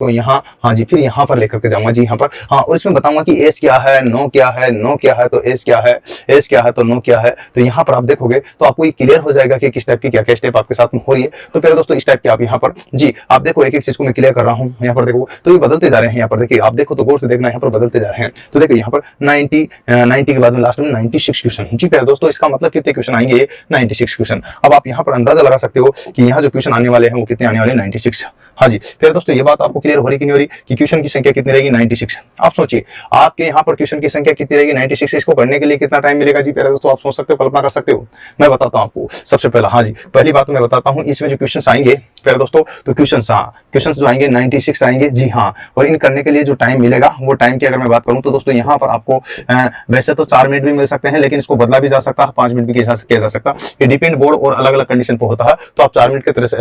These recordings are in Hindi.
तो यहाँ हाँ जी, फिर यहाँ पर लेकर के जाऊंगा जी यहाँ पर हाँ, और इसमें बताऊंगा कि एस क्या है, नो क्या है, नो क्या है तो एस क्या है, एस क्या है तो नो क्या है। तो यहाँ पर आप देखोगे तो आपको ये क्लियर हो जाएगा कि किस टाइप की क्या क्या स्टेप आपके साथ में हो रही है। तो प्यारे दोस्तों इस टाइप की आप यहाँ पर जी आप देखो एक एक चीज को मैं क्लियर कर रहा हूँ। यहाँ पर देखो तो ये बदलते जा रहे हैं। यहाँ पर देखिए आप देखो तो गौर से देखना, यहाँ पर बदलते जा रहे हैं। तो देखो यहाँ पर 90 के बाद में लास्ट में 96 क्वेश्चन। जी प्यारे दोस्तों इसका मतलब कितने क्वेश्चन आएंगे, 96 क्वेश्चन। अब आप यहाँ पर अंदाजा लगा सकते हो कि यहाँ जो क्वेश्चन आने वाले हैं वो कितने आने वाले, 96। हाँ जी फिर दोस्तों ये बात आपको क्लियर हो रही कि नहीं हो रही कि क्वेश्चन की संख्या कितनी रहेगी, 96। आप सोचिए आपके यहाँ पर क्वेश्चन की संख्या कितनी रहेगी, 96। इसको करने के लिए कितना टाइम मिलेगा जी प्यारे दोस्तों, आप सोच सकते हो, कल्पना कर सकते हो। मैं बताता हूँ आपको सबसे पहला। हाँ जी पहली बात मैं बताता हूँ, इसमें जो क्वेश्चन आएंगे प्यारे दोस्तों, तो क्वेश्चन जो आएंगे 96 आएंगे जी हाँ। और इन करने के लिए जो टाइम मिलेगा वो टाइम की अगर मैं बात करूँ तो दोस्तों यहाँ पर आपको वैसे तो 4 मिनट भी मिल सकते हैं, लेकिन इसको बदला भी जा सकता है, 5 मिनट भी किया जा सकता है। ये डिपेंड बोर्ड और अलग अलग कंडीशन पर होता है। तो आप 4 मिनट के तरह से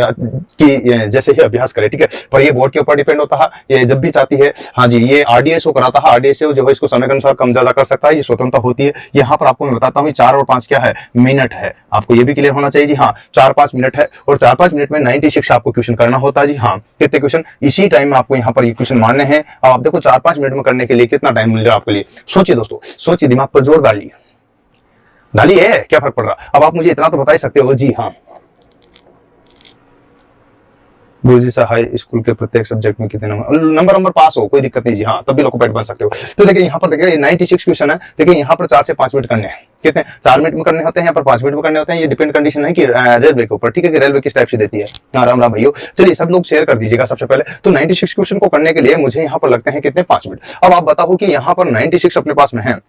की जैसे ही अभ्यास करें, ठीक है। पर ये बोर्ड के ऊपर डिपेंड होता है, ये जब भी चाहती है। हाँ जी ये आरडीएसओ कराता है, आरडीएसओ जो है इसको समय के अनुसार कम ज्यादा कर सकता है, ये स्वतंत्रता होती है। यहाँ पर आपको मैं बताता हूँ 4 और 5 क्या है, मिनट है। आपको ये भी क्लियर होना चाहिए जी हाँ, 4-5 मिनट है और 4-5 मिनट में 96 आपको क्वेश्चन करना होता है जी हाँ। कितने क्वेश्चन इसी टाइम में आपको यहाँ पर ये क्वेश्चन मानने हैं। अब आप देखो 4-5 मिनट में करने के लिए कितना टाइम मिल रहा है आपके लिए। सोचिए दोस्तों, सोचिए, दिमाग पर जोर डालिए, डालिए, क्या फर्क पड़ रहा। अब आप मुझे इतना तो बता ही सकते हो जी हाँ, गुरुजी सर हाई स्कूल के प्रत्येक सब्जेक्ट में कितने नंबर पास हो, कोई दिक्कत नहीं जी हाँ, तब भी लोकोपैड बन सकते हो। तो देखिए यहाँ पर देखिए 96 क्वेश्चन है। देखिए यहाँ पर 4 से 5 मिनट करने हैं। कितने 4 मिनट में करने होते हैं, यहाँ पर 5 मिनट में करने होते हैं। ये डिपेंड कंडीशन है कि रेलवे के ऊपर, ठीक है, कि रेलवे किस टाइप से देती है। राम राम भाइयों, चलिए सब लोग शेयर कर दीजिएगा सबसे पहले। तो 96 क्वेश्चन को करने के लिए मुझे यहाँ पर लगते हैं कितने, 5 मिनट। अब आप बताओ कि यहाँ पर 96 अपने पास में है,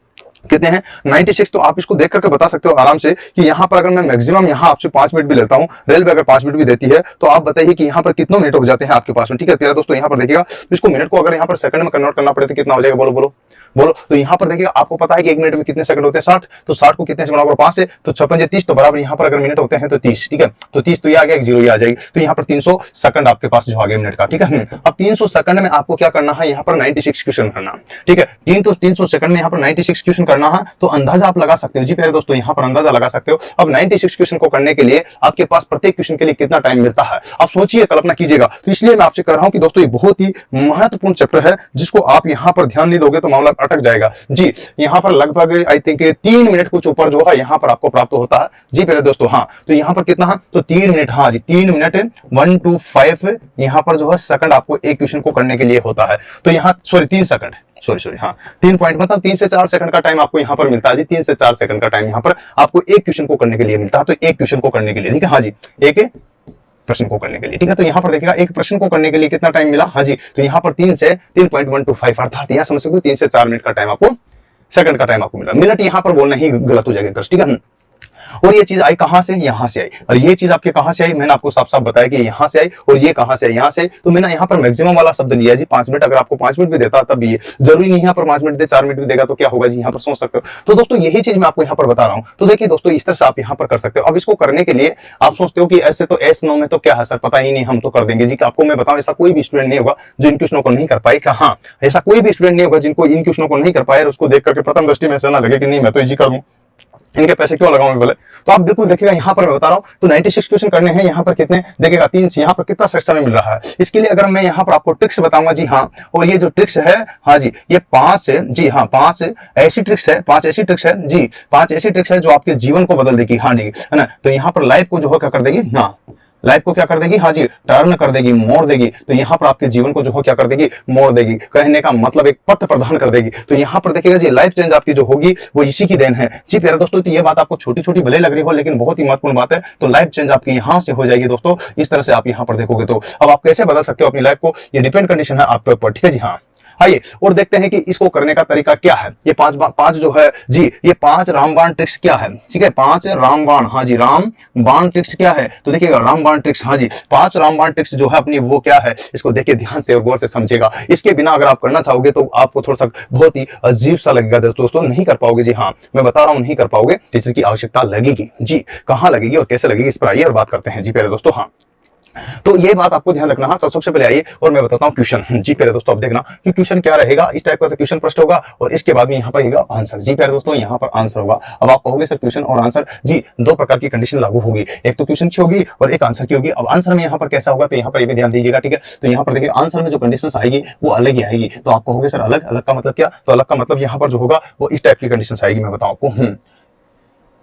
कितने हैं 96। तो आप इसको देख करके बता सकते हो आराम से कि यहाँ पर अगर मैं मैक्सिमम यहाँ आपसे 5 मिनट भी लेता हूँ, रेलवे अगर 5 मिनट भी देती है, तो आप बताइए कि यहाँ पर कितने मिनट हो जाते हैं आपके पास में, ठीक है प्यारे दोस्तों। यहाँ पर देखिएगा इसको मिनट को अगर यहाँ पर सेकंड में कन्वर्ट करना पड़े तो कितना हो जाएगा, बोलो बोलो बोलो। तो यहाँ पर देखिएगा आपको पता है कि 1 मिनट में कितने सेकंड होते हैं, 60। तो 60 को कितने से गुणा करो, 5 से, तो 56 30, तो बराबर यहाँ पर अगर मिनट होते हैं तो 30, ठीक है। तो 30 तो ये आ गया, 1 जीरो ये आ जाएगी। तो यहाँ पर 300 सेकंड आपके पास जो आ गया मिनट का, ठीक है। अब 300 सेकंड में आपको क्या करना है, यहाँ पर 96 क्वेश्चन करना, ठीक है। 300 सेकंड में यहाँ पर 96 क्वेश्चन करना है। तो अंदाजा आप लगा सकते हो जी प्यारे दोस्तों, यहाँ पर अंदाजा लगा सकते हो। अब 96 क्वेश्चन को करने के लिए आपके पास प्रत्येक क्वेश्चन के लिए कितना टाइम मिलता है, आप सोचिए, कल्पना कीजिएगा। तो इसलिए मैं आपसे कह रहा हूं कि दोस्तों ये बहुत ही महत्वपूर्ण चैप्टर है, जिसको आप यहाँ पर ध्यान नहीं दोगे तो मामला अटक जाएगा जी। यहाँ पर लगभग आई थिंक 3 मिनट कुछ ऊपर जो है यहाँ पर आपको प्राप्त होता है जी प्यारे दोस्तों। हाँ तो यहाँ पर कितना है, तो 3 मिनट, हाँ जी 3 मिनट 125 यहाँ पर जो है सेकंड आपको एक क्वेश्चन को करने के लिए होता है। तो यहाँ सॉरी 3 सेकंड, सॉरी हाँ 3 पॉइंट, मतलब 3 से 4 सेकंड का टाइम आपको यहाँ पर मिलता है जी। 3 से 4 सेकंड का टाइम यहाँ पर आपको एक क्वेश्चन को करने के लिए मिलता है। तो एक क्वेश्चन को करने के लिए, ठीक है, हाँ जी एक प्रश्न को करने के लिए, ठीक है। तो यहाँ पर देखिएगा एक प्रश्न को करने के लिए कितना टाइम मिला, हाँ जी। तो यहाँ पर 3 से 3.125 अर्थात यहाँ समझ सकते हो 3 से 4 मिनट का टाइम आपको, सेकंड का टाइम आपको मिला। मिनट यहाँ पर बोलना ही गलत हो जाएगा, ठीक है। और ये चीज आई कहां से, यहां से आई। और ये चीज आपके कहां से आई, मैंने आपको साफ साफ बताया कि यहां से आई। और ये कहां से आई, यहां से। तो मैंने यहाँ पर मैक्सिमम वाला शब्द लिया जी 5 मिनट। अगर आपको 5 मिनट भी देता तब भी, जरूरी नहीं यहाँ पर 5 मिनट दे, 4 मिनट भी देगा तो क्या होगा जी, यहाँ पर सोच सकते हो। तो दोस्तों यही चीज मैं आपको यहाँ पर बता रहा हूँ। तो देखिए दोस्तों इस तरह से आप यहाँ पर कर सकते हो। अब इसको करने के लिए आप सोचते हो कि ऐसे तो एस नो में तो क्या है सर, पता ही नहीं, हम तो कर देंगे जी। आपको मैं बताऊं ऐसा कोई भी स्टूडेंट नहीं होगा जो इन क्वेश्चनों को नहीं कर पाए। हाँ ऐसा कोई भी स्टूडेंट नहीं होगा जिनको इन क्वेश्चनों को नहीं कर पाए और उसको देख करके प्रथम दृष्टि में ऐसा ना लगे कि नहीं मैं तो इजी कर दूं, इनके पैसे क्यों लगाऊंगे बोले। तो आप बिल्कुल देखिएगा यहाँ पर मैं बता रहा हूँ। तो 96 क्वेश्चन करने हैं, यहाँ पर कितने देखिएगा 3 से, यहाँ पर कितना समय मिल रहा है। इसके लिए अगर मैं यहाँ पर आपको ट्रिक्स बताऊंगा जी हाँ, और ये जो ट्रिक्स है हाँ जी, ये 5 जी हाँ 5 ऐसी ट्रिक्स है, 5 ऐसी ट्रिक्स है जी, 5 ऐसी ट्रिक्स है जो आपके जीवन को बदल देगी, हाँ जी है ना। तो यहाँ पर लाइफ को जो है क्या कर देगी, हाँ लाइफ को क्या कर देगी, हाँ जी टर्न कर देगी, मोड़ देगी। तो यहाँ पर आपके जीवन को जो हो क्या कर देगी, मोड़ देगी। कहने का मतलब एक पथ प्रदान कर देगी। तो यहाँ पर देखिएगा जी लाइफ चेंज आपकी जो होगी वो इसी की देन है जी प्यारे दोस्तों। तो ये बात आपको छोटी छोटी भले लग रही हो, लेकिन बहुत ही महत्वपूर्ण बात है। तो लाइफ चेंज आपकी यहाँ से हो जाएगी दोस्तों। इस तरह से आप यहाँ पर देखोगे तो अब आप कैसे बदल सकते हो अपनी लाइफ को, ये डिपेंड कंडीशन है आपके ऊपर, ठीक है जी हाँ। आइए और देखते हैं कि इसको करने का तरीका क्या है। ये 5 जो है जी, ये 5 रामबाण ट्रिक्स क्या है, ठीक है 5 रामबाण, हाँ जी रामबाण ट्रिक्स क्या है। तो देखिएगा रामबाण ट्रिक्स, हाँ जी 5 रामबाण ट्रिक्स जो है अपनी वो क्या है, इसको देखिए ध्यान से और गौर से समझेगा। इसके बिना अगर आप करना चाहोगे तो आपको थोड़ा सा बहुत ही अजीब सा लगेगा दोस्तों, नहीं कर पाओगे जी हाँ, मैं बता रहा हूँ नहीं कर पाओगे। टीचर की आवश्यकता लगेगी जी, कहाँ लगेगी और कैसे लगेगी इस पर आइए और बात करते हैं जी प्यारे दोस्तों। हाँ तो ये बात आपको ध्यान रखना। हाँ, तो सबसे पहले आइए और मैं बताता हूँ क्वेश्चन। जी प्यारे दोस्तों, आप देखना कि क्वेश्चन क्या रहेगा। इस टाइप का तो क्वेश्चन प्रश्न होगा और इसके बाद में यहाँ पर रहेगा आंसर। जी प्यारे दोस्तों, यहाँ पर आंसर होगा। अब आप कहोगे सर क्वेश्चन और आंसर, जी दो प्रकार की कंडीशन लागू होगी, एक तो क्वेश्चन की होगी और एक आंसर की होगी। अब आंसर में यहाँ पर कैसा होगा, तो यहाँ पर ये भी ध्यान दीजिएगा, ठीक है। तो यहाँ पर देखिए आंसर में जो कंडीशन आएगी वो अलग ही आएगी। तो आप कहोगे सर अलग, अलग का मतलब क्या, तो अलग का मतलब यहाँ पर जो होगा वो इस टाइप की कंडीशन आएगी। मैं बताऊँ आपको,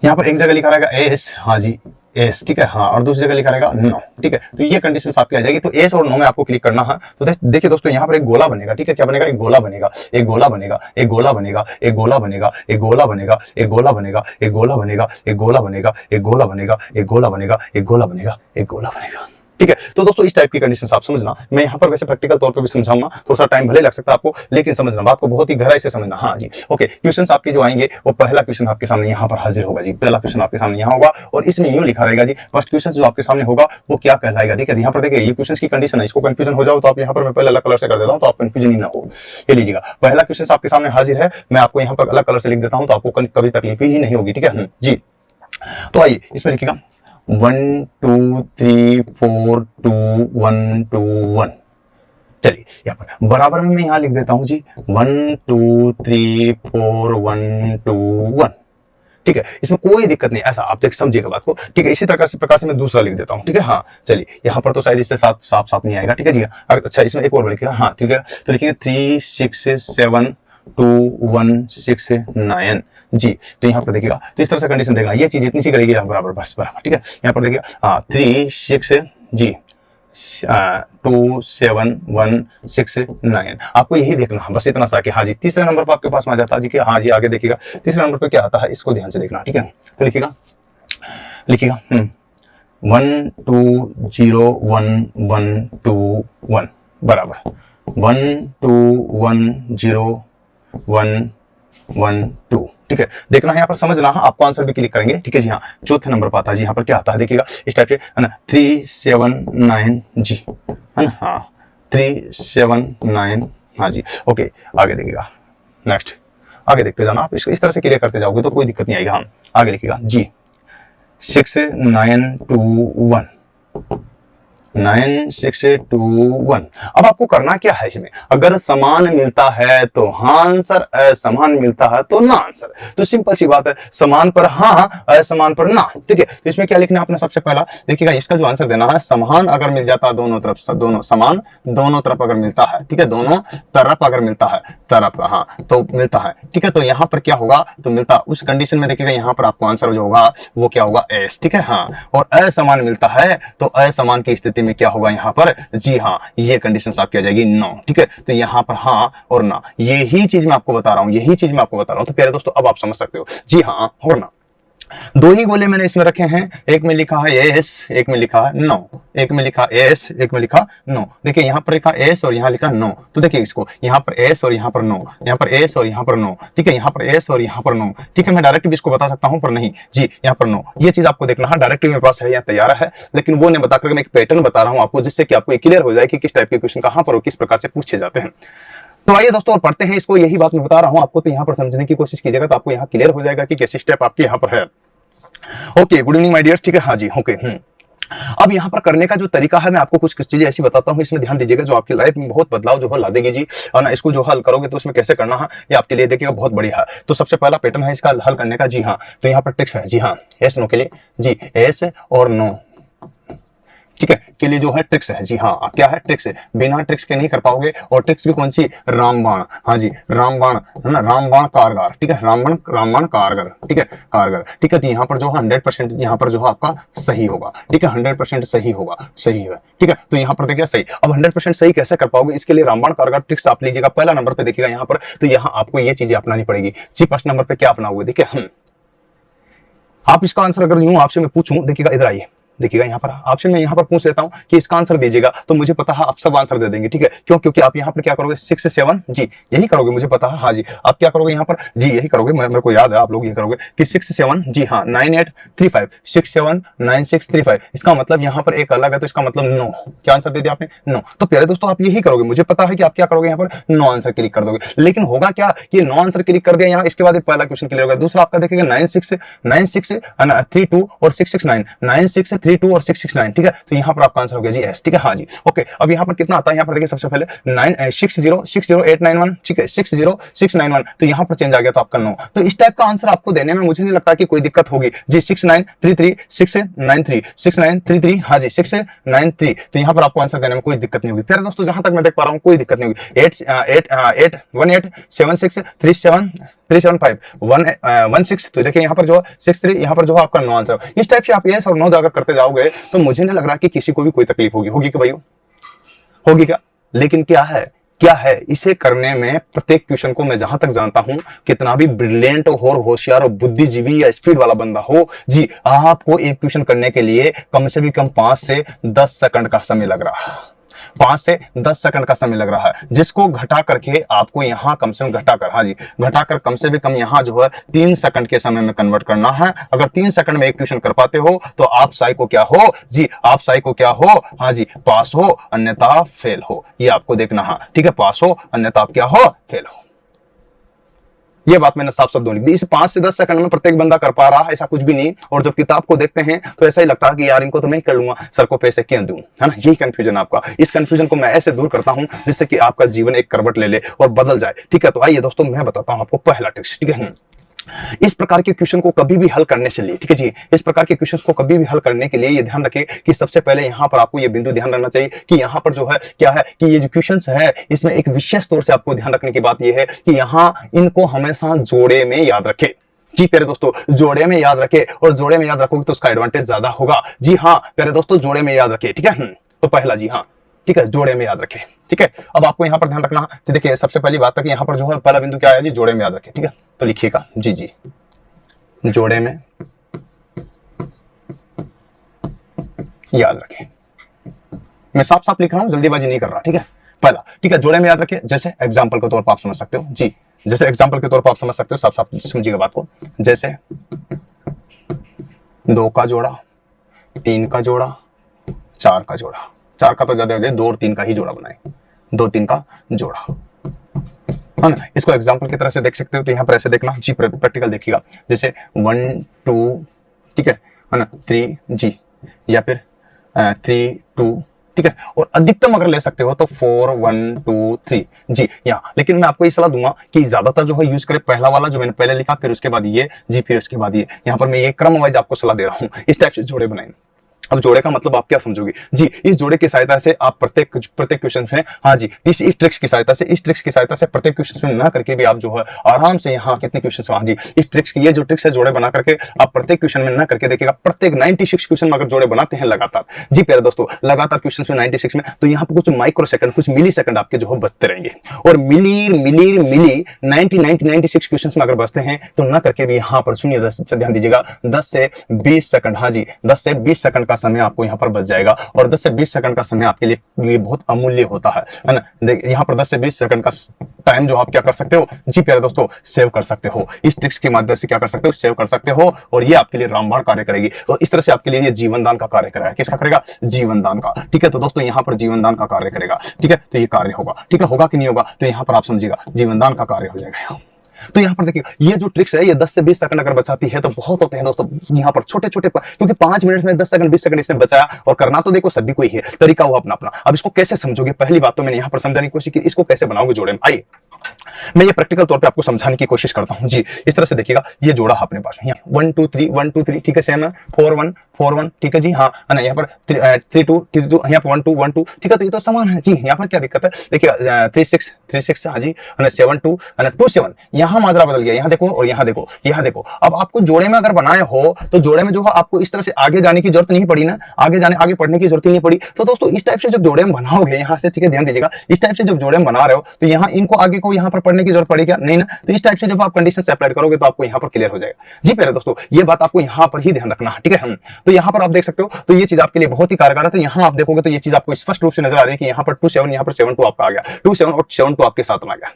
यहाँ पर एक जगह लिखा रहेगा एस, हाँ जी एस, ठीक है, हाँ, और दूसरी जगह लिखा रहेगा नो, ठीक है। तो ये कंडीशन आपकी आ जाएगी। तो एस और नो में आपको क्लिक करना है। तो देखिए दोस्तों, यहाँ पर एक गोला बनेगा, ठीक है। क्या बनेगा, एक गोला बनेगा, एक गोला बनेगा, एक गोला बनेगा, एक गोला बनेगा, एक गोला बनेगा, एक गोला बनेगा, एक गोला बनेगा, एक गोला बनेगा, एक गोला बनेगा, एक गोला बनेगा, एक गोला बनेगा, एक गोला बनेगा, ठीक है। तो दोस्तों इस टाइप की कंडीशंस आप समझना। मैं यहाँ पर वैसे प्रैक्टिकल तौर पे भी समझाऊंगा, थोड़ा सा टाइम भले लग सकता है आपको, लेकिन समझना, बात को बहुत ही गहराई से समझना। हाँ जी, ओके। क्वेश्चंस आपके जो आएंगे वो पहला क्वेश्चन आपके सामने यहाँ पर हाजिर होगा जी। पहला क्वेश्चन आपके सामने यहाँ होगा और इसमें यूं लिखा रहेगा जी, फर्स्ट क्वेश्चन जो आपके सामने होगा वो क्या कहलाएगा, ठीक है। यहाँ पर देखिए ये क्वेश्चन की कंडीशन है, इसको कंफ्यूजन हो जाओ तो आप यहाँ पर मैं पहले अलग कलर से कर देता हूँ, तो आप कंफ्यूजन ही ना हो। ये लीजिएगा, पहला क्वेश्चन आपके सामने हाजिर है, मैं आपको यहाँ पर अलग कलर से लिख देता हूँ, तो आपको कभी तकलीफ ही नहीं होगी, ठीक है जी। तो आइए इसमें लिखिएगा 1 2 3 4 2 1 2 1। चलिए यहाँ पर बराबर में मैं यहाँ लिख देता हूं जी 1 2 3 4 1 2 1, ठीक है। इसमें कोई दिक्कत नहीं, ऐसा आप देख समझिएगा बात को, ठीक है। इसी प्रकार से मैं दूसरा लिख देता हूँ, ठीक है। हाँ चलिए, यहाँ पर तो शायद इससे साफ साफ नहीं आएगा, ठीक है जी। अच्छा इसमें एक और लिखिएगा, हाँ ठीक है। तो लिखेंगे 3 6 7 2 1 6 9 जी। तो यहाँ पर देखिएगा, तो इस तरह से कंडीशन देखना, ये चीज इतनी सी करेगी यहाँ बराबर, बस बराबर, ठीक है। यहाँ पर देखिए 3 6 जी 2 7 1 6 9, आपको यही देखना, बस इतना सा कि हाँ जी तीसरे नंबर पर आपके पास में आ जाता है जी कि हाँ जी आगे देखिएगा तीसरे नंबर पर क्या आता है, इसको ध्यान से देखना, ठीक है। तो लिखिएगा 1 2 0 1 1 2 1 बराबर 1 2 1 0 1 1 2, ठीक है। देखना है यहाँ पर, समझना है, आपको आंसर भी क्लिक करेंगे, ठीक है जी। हाँ चौथे नंबर पर आता है जी, यहाँ पर क्या आता है देखिएगा इस टाइप से, है ना 3 7 9 जी, है ना, हाँ 3 7 9, हाँ जी ओके। आगे देखिएगा, नेक्स्ट आगे देखते जाना आप, इस तरह से क्लियर करते जाओगे तो कोई दिक्कत नहीं आएगी। हाँ आगे लिखिएगा जी 6 9 2 1 9 6 2 1। अब आपको करना क्या है इसमें, अगर समान मिलता है तो हाँ आंसर, असमान मिलता है तो ना आंसर। तो सिंपल सी बात है, समान पर हाँ, असमान पर ना, ठीक है। तो इसमें क्या लिखना है आपने, सबसे पहला देखिएगा इसका जो आंसर देना है, समान अगर मिल जाता है दोनों तरफ, दोनों समान दोनों तरफ अगर मिलता है, ठीक है, दोनों तरफ अगर मिलता है, तरफ हाँ तो मिलता है, ठीक है। तो यहाँ पर क्या होगा, तो मिलता, उस कंडीशन में देखिएगा यहाँ पर आपको आंसर जो होगा वो क्या होगा, एस, ठीक है। हाँ और असमान मिलता है तो असमान की स्थिति में क्या होगा यहाँ पर, जी हाँ ये कंडीशन आपकी आ जाएगी नो, ठीक है। तो यहाँ पर हाँ और ना, यही चीज मैं आपको बता रहा हूँ, यही चीज मैं आपको बता रहा हूँ। तो प्यारे दोस्तों अब आप समझ सकते हो, जी हाँ और ना, दो ही गोले मैंने इसमें रखे हैं, एक में लिखा है एस, एक में लिखा है नो, एक में लिखा एस, एक में लिखा नो। देखिए यहाँ पर लिखा एस और यहाँ लिखा नो, तो देखिए इसको यहाँ पर एस और यहाँ पर नो, यहाँ पर एस और यहाँ पर नो, ठीक है, यहाँ पर एस और यहाँ पर नो, ठीक है। मैं डायरेक्ट भी इसको बता सकता हूँ पर नहीं जी, यहाँ पर नो, ये चीज आपको देखना है। डायरेक्ट मेरे पास है, यहाँ तैयार है, लेकिन वो नहीं बताकर मैं एक पैटर्न बता रहा हूँ आपको, जिससे कि आपको क्लियर हो जाए कि किस टाइप के क्वेश्चन कहाँ पर और किस प्रकार से पूछे जाते हैं। तो आइए दोस्तों और पढ़ते हैं इसको, यही बात मैं बता रहा हूँ आपको, तो यहाँ पर समझने की कोशिश कीजिएगा तो आपको यहाँ क्लियर हो जाएगा कि कैसी स्टेप आपके यहाँ पर है। Okay good evening my dears, ठीक है, हाँ जी ओके। अब यहाँ पर करने का जो तरीका है, मैं आपको कुछ चीजें ऐसी बताता हूँ, इसमें ध्यान दीजिएगा, जो आपकी लाइफ में बहुत बदलाव जो है ला देगी जी। और ना इसको जो हल करोगे तो इसमें कैसे करना है ये आपके लिए देखिएगा बहुत बढ़िया है। तो सबसे पहला पैटर्न है इसका हल करने का, जी हाँ। तो यहाँ पर ट्रिक्स है जी हाँ, एस नो के लिए जी, एस और नो, ठीक है, के लिए जो है ट्रिक्स है जी हाँ। क्या है ट्रिक्स है, बिना ट्रिक्स के नहीं कर पाओगे। और ट्रिक्स भी कौन सी, रामबाण, हाँ जी रामबाण है ना, रामबाण कारगर, ठीक है, रामबाण कारगर, ठीक है, कारगर, ठीक है। तो यहाँ पर जो है 100% यहाँ पर जो है आपका सही होगा, ठीक है, 100% सही होगा, सही है, ठीक है। तो यहाँ पर देखिए सही, अब 100% सही कैसे कर पाओगे, इसके लिए रामबाण कारगर ट्रिक्स आप लीजिएगा। पहला नंबर पे देखिएगा यहाँ पर, तो यहाँ आपको ये चीजें अपनानी पड़ेगी जी। फर्स्ट नंबर पे क्या अपनाओगे, देखिए आप इसका आंसर अगर यूं आपसे मैं पूछूं, देखिएगा इधर आइए, देखिएगा यहाँ पर आपसे मैं यहाँ पर पूछ लेता हूँ कि इसका आंसर दीजिएगा, तो मुझे पता है आप सब आंसर दे देंगे, ठीक है। क्यों, क्योंकि आप यहाँ पर क्या करोगे 6 7 जी यही करोगे, मुझे पता है, हाँ जी। आप क्या करोगे यहाँ पर, जी यही करोगे, मेरे को याद है आप लोग ये करोगे कि 6 7 जी हाँ 9 8 3 5 6 7 9 6 3 5। इसका मतलब यहाँ पर एक अलग है, तो इसका मतलब नो। क्या आंसर दे दिया आपने, नो। तो प्यारे दोस्तों आप यही करोगे, मुझे पता है कि आप क्या करोगे, यहाँ पर नो आंसर क्लिक कर दोगे। लेकिन होगा क्या कि नो आंसर क्लिक कर दिया यहाँ, इसके बाद पहला क्वेश्चन क्लियर होगा। दूसरा आपका देखिएगा 9 6 3 2 और 6 6 9 9 6 932 और 669, ठीक है। तो यहाँ पर आपका आंसर हो गया जी एस, ठीक है। हाँ जी, ओके। अब यहाँ पर कितना आता है, यहाँ पर देखिए सबसे पहले 9606891, ठीक है, 60691, तो यहाँ पर चेंज आ गया तो आपका 9। तो इस टाइप का आंसर आपको देने में मुझे नहीं लगता कि कोई दिक्कत होगी जी। 6933 693 6933, हाँ जी 693, तो यहाँ पर आपको आंसर देने में कोई दिक्कत नहीं होगी। फिर दोस्तों जहां तक मैं देख पा रहा हूँ कोई दिक्कत नहीं होगी। 1876 तो देखिए यहाँ पर जो 63, यहाँ पर जो है आपका 9 आंसर। इस टाइप से आप यस और नो अगर करते जाओगे तो मुझे नहीं लग रहा कि किसी को भी कोई तकलीफ होगी कि भाई होगी क्या। लेकिन क्या है इसे करने में, प्रत्येक क्वेश्चन को मैं जहां तक जानता हूं, कितना भी ब्रिलियंट और होशियार और बुद्धिजीवी या स्पीड वाला बंदा हो जी, आपको एक क्वेश्चन करने के लिए कम से भी कम 5 से 10 सेकंड का समय लग रहा है। 5 से 10 सेकंड का समय लग रहा है, जिसको घटा करके आपको यहाँ कम से कम घटाकर, हाँ जी घटाकर कम से भी कम यहाँ जो है 3 सेकंड के समय में कन्वर्ट करना है। अगर 3 सेकंड में एक क्वेश्चन कर पाते हो तो आप साई को क्या हो जी, आप साई को क्या हो, हाँ जी पास हो अन्यथा फेल हो, ये आपको देखना है, ठीक है। पास हो अन्यथा आप क्या हो, फेल हो। ये बात मैंने साफ शब्दों में लिख दी। इस 5 से 10 सेकंड में प्रत्येक बंदा कर पा रहा है, ऐसा कुछ भी नहीं। और जब किताब को देखते हैं तो ऐसा ही लगता है कि यार इनको तो मैं कर लूंगा, सर को पैसे क्यों दूं, है ना। यही कंफ्यूजन आपका। इस कंफ्यूजन को मैं ऐसे दूर करता हूं जिससे कि आपका जीवन एक करवट ले ले और बदल जाए, ठीक है। तो आइए दोस्तों मैं बताता हूं आपको पहला ट्रिक्स, ठीक है। इस प्रकार के क्वेश्चन को कभी भी हल करने से लिए, ठीक है जी, इस प्रकार के क्वेश्चंस को कभी भी हल करने के लिए ये ध्यान रखें कि सबसे पहले यहाँ पर आपको ये बिंदु ध्यान रखना चाहिए कि यहाँ पर जो है क्या है कि ये जो क्वेश्चंस है इसमें एक विशेष तौर से आपको ध्यान रखने की बात ये है कि यहाँ इनको हमेशा जोड़े में याद रखें जी। प्यारे दोस्तों जोड़े में याद रखे, और जोड़े में याद रखोगे तो उसका एडवांटेज ज्यादा होगा जी। हाँ प्यारे दोस्तों जोड़े में याद रखे, ठीक है। तो पहला जी हाँ, ठीक है, जोड़े में याद रखें, ठीक है। अब आपको यहाँ पर ध्यान रखना है, तो देखिए सबसे पहली बात है कि यहाँ पर जो है पहला बिंदु क्या है जी, जोड़े में याद रखें, ठीक है। तो लिखिएगा जी जोड़े में याद रखें। मैं साफ साफ लिख रहा हूं, जल्दीबाजी नहीं कर रहा, ठीक है। पहला, ठीक है, जोड़े में याद रखें। जैसे एग्जांपल के तौर पर आप समझ सकते हो जी, जैसे एग्जांपल के तौर पर आप समझ सकते हो, साफ साफ समझिएगा बात को। जैसे 2 का जोड़ा, 3 का जोड़ा, 4 का जोड़ा, 4 का तो ज्यादा हो जाए, 2 और 3 का ही जोड़ा बनाए, 2 3 का जोड़ा, है ना। इसको एग्जांपल की तरह से देख सकते हो। तो यहाँ पर ऐसे देखना जी, प्रैक्टिकल देखिएगा। जैसे 1 2, ठीक है ना, 3 जी, या फिर 3 2, ठीक है। और अधिकतम अगर ले सकते हो तो 4 1 2 3 जी यहाँ। लेकिन मैं आपको ये सलाह दूंगा कि ज्यादातर जो है यूज करें पहला वाला जो मैंने पहले लिखा, फिर उसके बाद ये जी, फिर उसके बाद ये। यहाँ पर मैं ये क्रम वाइज आपको सलाह दे रहा हूँ, इस टाइप से जोड़े बनाए। अब जोड़े का मतलब आप क्या समझोगे जी, इस जोड़े की सहायता से आप प्रत्येक क्वेश्चन में, हाँ जी, इस ट्रिक्स की सहायता से प्रत्येक क्वेश्चन में ना करके भी आप जो है आराम से यहाँ कितने क्वेश्चन, हाँ जी इस ट्रिक्स की, ये जो ट्रिक्स है जोड़े बना करके आप प्रत्येक क्वेश्चन में ना करके देखिएगा, प्रत्येक 96 क्वेश्चन में अगर जोड़े बनाते हैं लगातार जी प्यारे दोस्तों, लगातार क्वेश्चन में 96 में, तो यहाँ पर कुछ माइक्रो सेकंड, कुछ मिली सेकंड आपके जो है बचते रहेंगे। और मिली 96 क्वेश्चन में अगर बचते हैं तो ना करके भी यहाँ पर सुनिए, ध्यान दीजिएगा, 10 से 20 सेकंड, हाँ जी 10 से 20 सेकंड समय आपको यहाँ पर बच जाएगा। और 10 से 20 सेकंड का समय आपके लिए बहुत अमूल्य होता है ना। यहाँ पर 10 से 20 सेकंड का टाइम जो आप क्या कर सकते हो जी प्यारे दोस्तों, सेव कर सकते हो। इस ट्रिक्स के माध्यम से क्या कर सकते हो, सेव कर सकते हो, और ये आपके लिए रामबाण कार्य करेगी। तो इस तरह से आपके लिए ये जीवन दान का कार्य करेगा। किसका करेगा, जीवन दान का, ठीक है। तो दोस्तों यहाँ पर जीवन दान का कार्य करेगा, ठीक है। तो ये कार्य होगा, ठीक है, होगा कि नहीं होगा, तो यहाँ पर आप समझिएगा जीवन दान का कार्य हो जाएगा। तो यहाँ पर देखिए ये जो ट्रिक्स है, ये 10 से 20 सेकंड अगर बचाती है तो बहुत होते हैं दोस्तों। यहाँ पर छोटे छोटे, क्योंकि 5 मिनट में 10 सेकंड 20 सेकंड इसने बचाया, और करना तो देखो सभी को ही है, तरीका हुआ अपना अपना। अब इसको कैसे समझोगे, पहली बात तो मैंने यहाँ पर समझाने की कोशिश की, इसको कैसे बनाओगे जोड़े में। आइए मैं ये प्रैक्टिकल तौर पे आपको समझाने की कोशिश करता हूं जी। इस तरह से देखिएगा, ये जोड़ा अपने पास में 1 2 3 1 2 3, ठीक है, सेम है। 4 1 4 1, ठीक है जी, हाँ है ना। यहाँ पर 3 2 3 2, यहाँ पर 1 2 1 2, ठीक है। तो ये तो समान है जी। यहाँ पर क्या दिक्कत है, देखिए 3 6, हाँ जी, है ना, 7 2, है ना, 2 7, यहाँ माजरा बदल गया, यहाँ देखो और यहाँ देखो, यहाँ देखो। अब आपको जोड़े में अगर बनाए हो तो जोड़े में जो है आपको इस तरह से आगे जाने की जरूरत नहीं पड़ी ना, आगे पढ़ने की जरूरत नहीं पड़ी। तो दोस्तों इस टाइप से जब जोड़े में बनाओगे यहाँ से, ठीक है, ध्यान दीजिएगा, इस टाइप से जब जोड़े में बना रहे हो तो यहाँ इनको आगे को यहाँ पर पढ़ने की जरूरत पड़ेगी नहीं ना। तो इस टाइप से जब आप कंडीशन से अप्लाई करोगे तो आपको यहाँ पर क्लियर हो जाएगा जी प्यारे दोस्तों। ये बात आपको यहाँ पर ही ध्यान रखना है, ठीक है। तो यहाँ पर आप देख सकते हो, तो ये चीज आपके लिए बहुत ही कारगर है। तो यहाँ आप देखोगे तो ये चीज आपको स्पष्ट रूप से नजर आ रही है कि यहाँ पर 2 7, यहाँ पर 7 2 आपका आ गया, 2 7 और 7 2 आपके साथ में आ गया।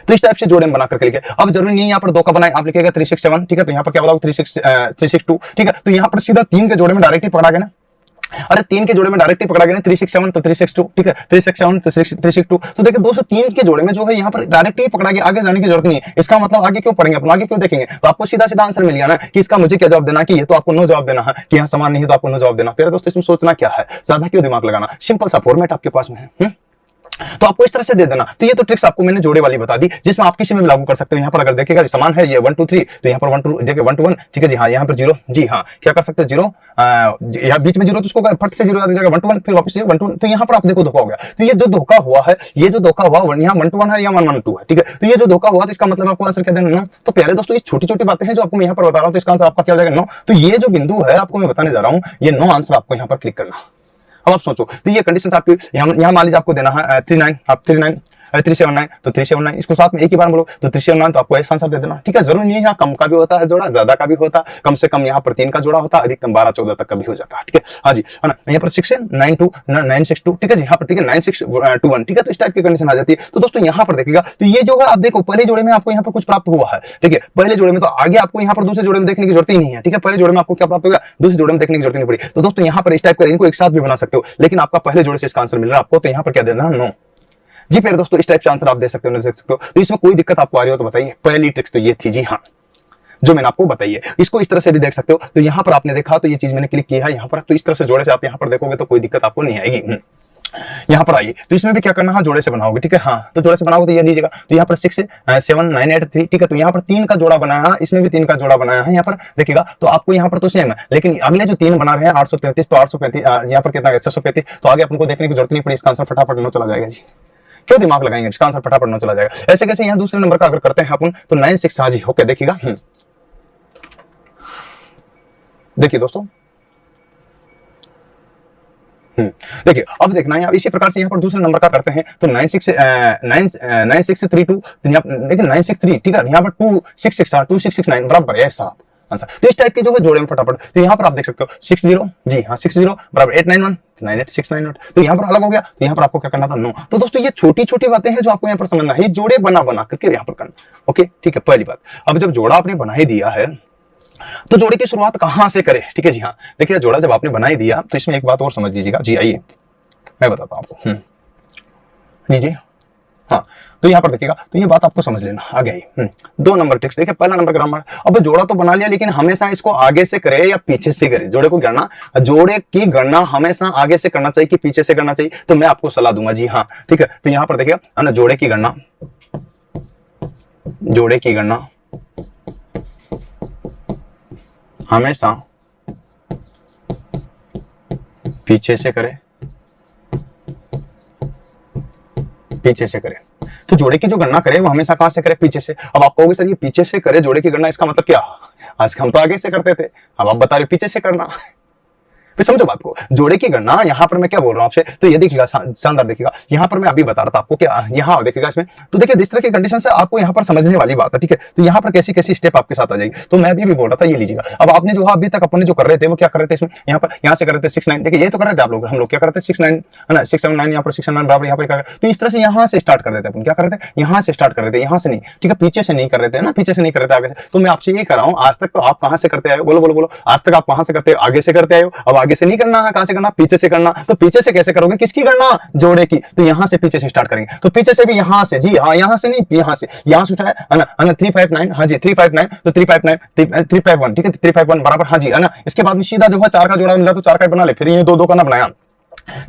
तो इस टाइप से जोड़े में बना करके लिखे। अब जरूरी नहीं है यहाँ पर 2 का बनाए, आप लिखेगा 3 6 7, ठीक है। तो यहाँ पर क्या बताओ 3 6 2, ठीक है। तो यहाँ पर सीधा 3 के जोड़े में डायरेक्टली पकड़ा गया ना, अरे 3 के जोड़े में डायरेक्ट ही पकड़ा गया 367 तो 362, ठीक है 367 तो 362। तो देखिए दोस्तों 3 के जोड़े में जो है यहाँ पर डायरेक्ट ही पकड़ा गया, आगे जाने की जरूरत नहीं है। इसका मतलब आगे क्यों पढ़ेंगे अपन, आगे क्यों देखेंगे, तो आपको सीधा सीधा आंसर मिल गया ना कि इसका मुझे क्या जवाब देना, कि ये तो आपको नो जवाब देना है, कि यहाँ समान नहीं है तो आपको नो जवाब देना। फिर दोस्तों इसमें सोचना क्या है, ज्यादा क्यों दिमाग लगाना, सिंपल सा फॉर्मेट आपके पास में है। तो आपको इस तरह से दे देना। तो ये तो ट्रिक्स आपको मैंने जोड़े वाली बता दी, जिसमें आप किसी में भी लागू कर सकते हो। यहाँ पर अगर देखिएगा समान है ये 1 2 3, तो यहाँ पर 1 2 देखिए 1 to 1, ठीक है जी हाँ, यहाँ पर 0, जी हाँ, क्या कर सकते हैं 0, यहाँ बीच में 0 तो उसको फट से 0 याद हो जाएगा, 1 to 1 फिर वापस 1 to 1। तो यहाँ पर आप देखो धोखा हो गया। तो ये जो धोखा हुआ है, ये जो धोखा हुआ यहाँ 1 to 1 है या 1 1 2 है, ठीक है। तो ये जो धोखा हुआ तो इसका मतलब आपको आंसर क्या देना, 9। तो प्यारे दोस्तों ये छोटी छोटी बातें हैं जो आपको मैं यहाँ पर बता रहा हूँ, तो इसका आंसर आपका क्या हो जाएगा 9। तो ये जो बिंदु है आपको मैं बताने जा रहा हूँ, ये 9 आंसर आपको यहाँ पर क्लिक करना। अब आप सोचो, तो ये कंडीशंस आपकी यहाँ मान लीजिए आपको देना है 39, आप 39 379 तो 379, इसको साथ में एक ही बार बोलो तो 379, तो आपको ऐसा आंसर दे देना, ठीक है। जरूरी नहीं है यहाँ कम का भी होता है जोड़ा, ज्यादा का भी होता, कम से कम यहाँ पर 3 का जोड़ा होता, अधिकतम 12 14 तक का भी हो जाता है, ठीक है। हाँ जी, है ना, यहाँ पर 962, ठीक है जी, यहाँ पर ठीक है 9621, ठीक है। तो इस टाइप की कंडीशन आ जाती है। तो दोस्तों यहाँ पर देखिएगा, तो ये जो है आप देखो पहले जोड़े में आपको यहाँ पर कुछ प्राप्त हुआ है, ठीक है, पहले जोड़े में, तो आगे आपको यहाँ पर दूसरे जोड़े में देखने की जरूरत ही नहीं है, ठीक है। पहले जोड़े में आपको क्या प्राप्त होगा, दूसरे जोड़े में देखने की जरूरत नहीं पड़ी। तो दोस्तों यहाँ पर इस टाइप का इनको एक साथ भी बना सकते हो, लेकिन आपका पहले जोड़े से इसका आंसर मिल रहा है आपको, तो यहाँ पर क्या देना 9 जी। फिर दोस्तों इस टाइप से आंसर आप दे सकते हो, नहीं दे सकते हो, तो इसमें कोई दिक्कत आपको आ रही हो तो बताइए। पहली ट्रिक्स तो ये थी जी हाँ, जो मैंने आपको बताई है। इसको इस तरह से भी देख सकते हो। तो यहाँ पर आपने देखा, तो ये चीज मैंने क्लिक किया है यहाँ पर, तो इस तरह से जोड़े से आप यहाँ पर देखोगे तो कोई दिक्कत आपको नहीं आएगी। यहाँ पर आइए, तो इसमें भी क्या करना है, जोड़े से बनाओगे, ठीक है। हाँ, तो जोड़े से बनाओगे तो ये लीजिएगा, तो यहाँ पर 6 7 9 8 3, ठीक है। तो यहाँ पर 3 का जोड़ा बनाया है, इसमें भी 3 का जोड़ा बनाया है, यहाँ पर देखिएगा। तो आपको यहाँ पर तो सेम है, लेकिन अगले जो 3 बना रहे हैं 833, तो 835 यहाँ पर कितना है 635, तो आगे अपन को देखने की जरूरत नहीं पड़ी, इसका आंसर फटाफट 9 चला जाएगा जी। क्यों दिमाग लगाएंगे, इसका आंसर फटाफट 9 चला जाएगा। ऐसे कैसे यहाँ दूसरे नंबर का अगर करते हैं अपन, तो 9 6, हाँ जी, ओके देखिएगा। देखिए दोस्तों, देखिए अब देखना है, इसी प्रकार से यहाँ पर दूसरे नंबर का करते हैं, तो 9632, देखिए 963, ठीक है। यहाँ पर 266 बराबर है साहब आंसर। तो इस टाइप के जो है जोड़े में फटाफट, तो यहाँ पर आप देख सकते हो 60, जी हाँ 60 बराबर 891 98698, तो यहाँ पर अलग हो गया। तो यहाँ पर आपको क्या करना था 9। तो दोस्तों ये छोटी छोटी बातें हैं जो आपको यहाँ पर समझना है, जोड़े बना करके यहाँ पर करना, ओके ठीक है। पहली बात, अब जब जोड़ा आपने बना ही दिया है, तो जोड़े की शुरुआत कहां से करें, ठीक है जी हाँ। देखिए जोड़ा जब आपने बना ही दिया, तो इसमें एक बात और समझ लीजिएगा जी, आइए मैं बताता हूं आपको, लीजिए हाँ। तो यहाँ पर देखिएगा, तो ये बात आपको समझ लेना आगे ही। 2 नंबर ट्रिक्स देखिए। पहला नंबर ग्रामर, अब जोड़ा तो बना लिया, लेकिन हमेशा इसको आगे से करे या पीछे से करे, जोड़े की गणना हमेशा आगे से करना चाहिए कि पीछे से करना चाहिए, तो मैं आपको सलाह दूंगा जी हाँ, ठीक है। तो यहाँ पर देखिएगा ना, जोड़े की गणना हमेशा पीछे से करे, तो जोड़े की जो गणना करे वो हमेशा कहां से करे, पीछे से। अब आप कहोगे सर ये पीछे से करे जोड़े की गणना, इसका मतलब क्या, आज हम तो आगे से करते थे, अब आप बता रहे पीछे से करना। फिर समझो बात को, जोड़े की गणना यहाँ पर मैं क्या बोल रहा हूँ आपसे, तो ये देखिएगा शानदार देखिएगा, यहाँ पर मैं अभी बता रहा था आपको क्या, यहाँ देखिएगा इसमें, तो देखिए जिस तरह की कंडीशन से आपको यहाँ पर समझने वाली बात है, ठीक है। तो यहाँ पर कैसी कैसी स्टेप आपके साथ आ जाएगी, तो मैं भी बोल रहा था ये लीजिएगा। अब आपने जो अभी तक अपने जो कर रहे थे वो क्या कर रहे थे, इसमें यहाँ से कर रहे थे 6 9, देखिए ये तो कर रहे थे आप लोग, हम लोग क्या करते थे 6 9 है ना, 6 7 9, यहाँ पर 6 9 बराबर यहाँ पर, तो इस तरह से यहाँ से स्टार्ट कर रहे थे अपन, क्या कर रहे थे यहाँ से स्टार्ट कर रहे थे, यहाँ से नहीं, ठीक है, पीछे से नहीं कर रहे थे ना, पीछे से नहीं कर रहे थे आगे से। तो मैं आपसे ये कर रहा हूँ, आज तक तो आप कहाँ से करते आए हो, बोलो, आज तक आप कहाँ से करते हो, आगे से करते आए हो, अब आगे से नहीं करना है, से करना, पीछे से करना। तो पीछे से कैसे करोगे, किसकी गणना, जोड़े की, तो यहां से पीछे से स्टार्ट करेंगे। तो पीछे से भी यहां से, जी हाँ यहां से नहीं, यहां से उठाया है ना 359, हाँ जी 359, तो 359 351, ठीक है 351 बराबर, हाँ जी है ना। इसके बाद में सीधा जो है 4 का जोड़ा मिला तो 4 का बना ले, फिर ये 2 का ना बनाया।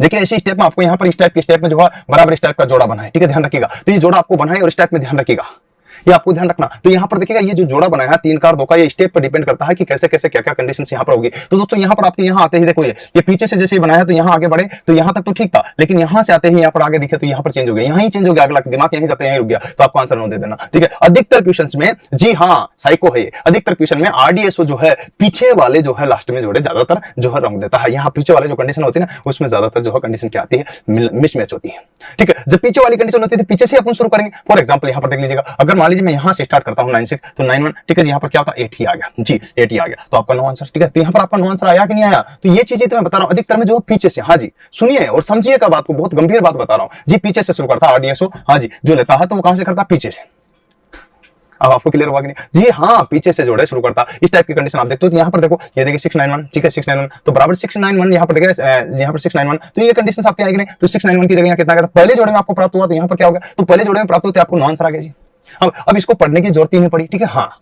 देखिए ऐसी स्टेप में आपको यहाँ पर इस टाइप के स्टेप में जो है बराबर इस टाइप का जोड़ा बनाए, ठीक है, ध्यान रखिएगा। तो ये जोड़ा आपको बनाए और इस टाइप में ध्यान रखिएगा, ये आपको ध्यान रखना। तो यहाँ पर देखिएगा ये जो जोड़ा बनाया है 3 का और 2 का, ये स्टेप पर डिपेंड करता है कि कैसे कैसे क्या क्या कंडीशंस यहाँ पर होगी। तो दोस्तों यहाँ पर आपके यहाँ आते ही देखो ये पीछे से जैसे बनाया है तो यहाँ आगे बढ़े, तो यहाँ तक तो ठीक था, लेकिन यहाँ से आते ही यहाँ पर आगे दिखे तो यहाँ पर चेंज हो गया, यहाँ ही चेंज हो गया, अगला दिमाग यहीं जाते यहीं रुक गया, तो आपको आंसर 9 दे देना, ठीक है। अधिकतर क्वेश्चन में, जी हाँ साइको है ये, अधिकतर क्वेश्चन में RDSO जो है पीछे वाले जो है लास्ट में जोड़े ज्यादातर जो है रंग देता है। यहाँ पीछे वाले जो कंडीशन होती है ना उसमें ज्यादातर जो है कंडीशन क्या आती है, मिसमैच होती है, ठीक है। जब पीछे वाली कंडीशन होती है पीछे से अपन शुरू करेंगे। फॉर एग्जाम्पल यहाँ पर देख लीजिएगा, अगर मान लीजिए मैं यहाँ से स्टार्ट करता हूँ 96 तो 91, ठीक है, यहाँ पर क्या होता है 8 ही आ गया जी, 8 ही आ गया, तो आपका 9 आंसर, ठीक है। तो यहाँ पर आपका 9 आंसर आया कि नहीं आया, तो ये चीजें तो मैं बता रहा हूँ अधिकतर में जो पीछे से, हाँ जी सुनिए और समझिएगा बात को, बहुत गंभीर बात बता रहा हूँ जी, पीछे से शुरू करता RDSO, हाँ जी जो लेता है तो वो कहां से करता, पीछे से, अब आपको क्लियर हुआ कि नहीं जी? हाँ, पीछे से जोड़े शुरू करता, इस टाइप की कंडीशन आप देखते हो। तो यहाँ पर देखो, ये देखिए 691, ठीक है 691, तो बराबर 691 यहाँ पर देखिए, यहाँ पर 691, तो ये कंडीशन आपके आएगी नहीं, तो 691 की जगह यहाँ कितना आ गया? पहले जोड़े में आपको प्राप्त हुआ, तो यहाँ पर क्या होगा? तो पहले जोड़े में प्राप्त होते आपको 9 आंसर आ गया जी। अब इसको पढ़ने की जरूरत ही नहीं पड़ी, ठीक है। हाँ,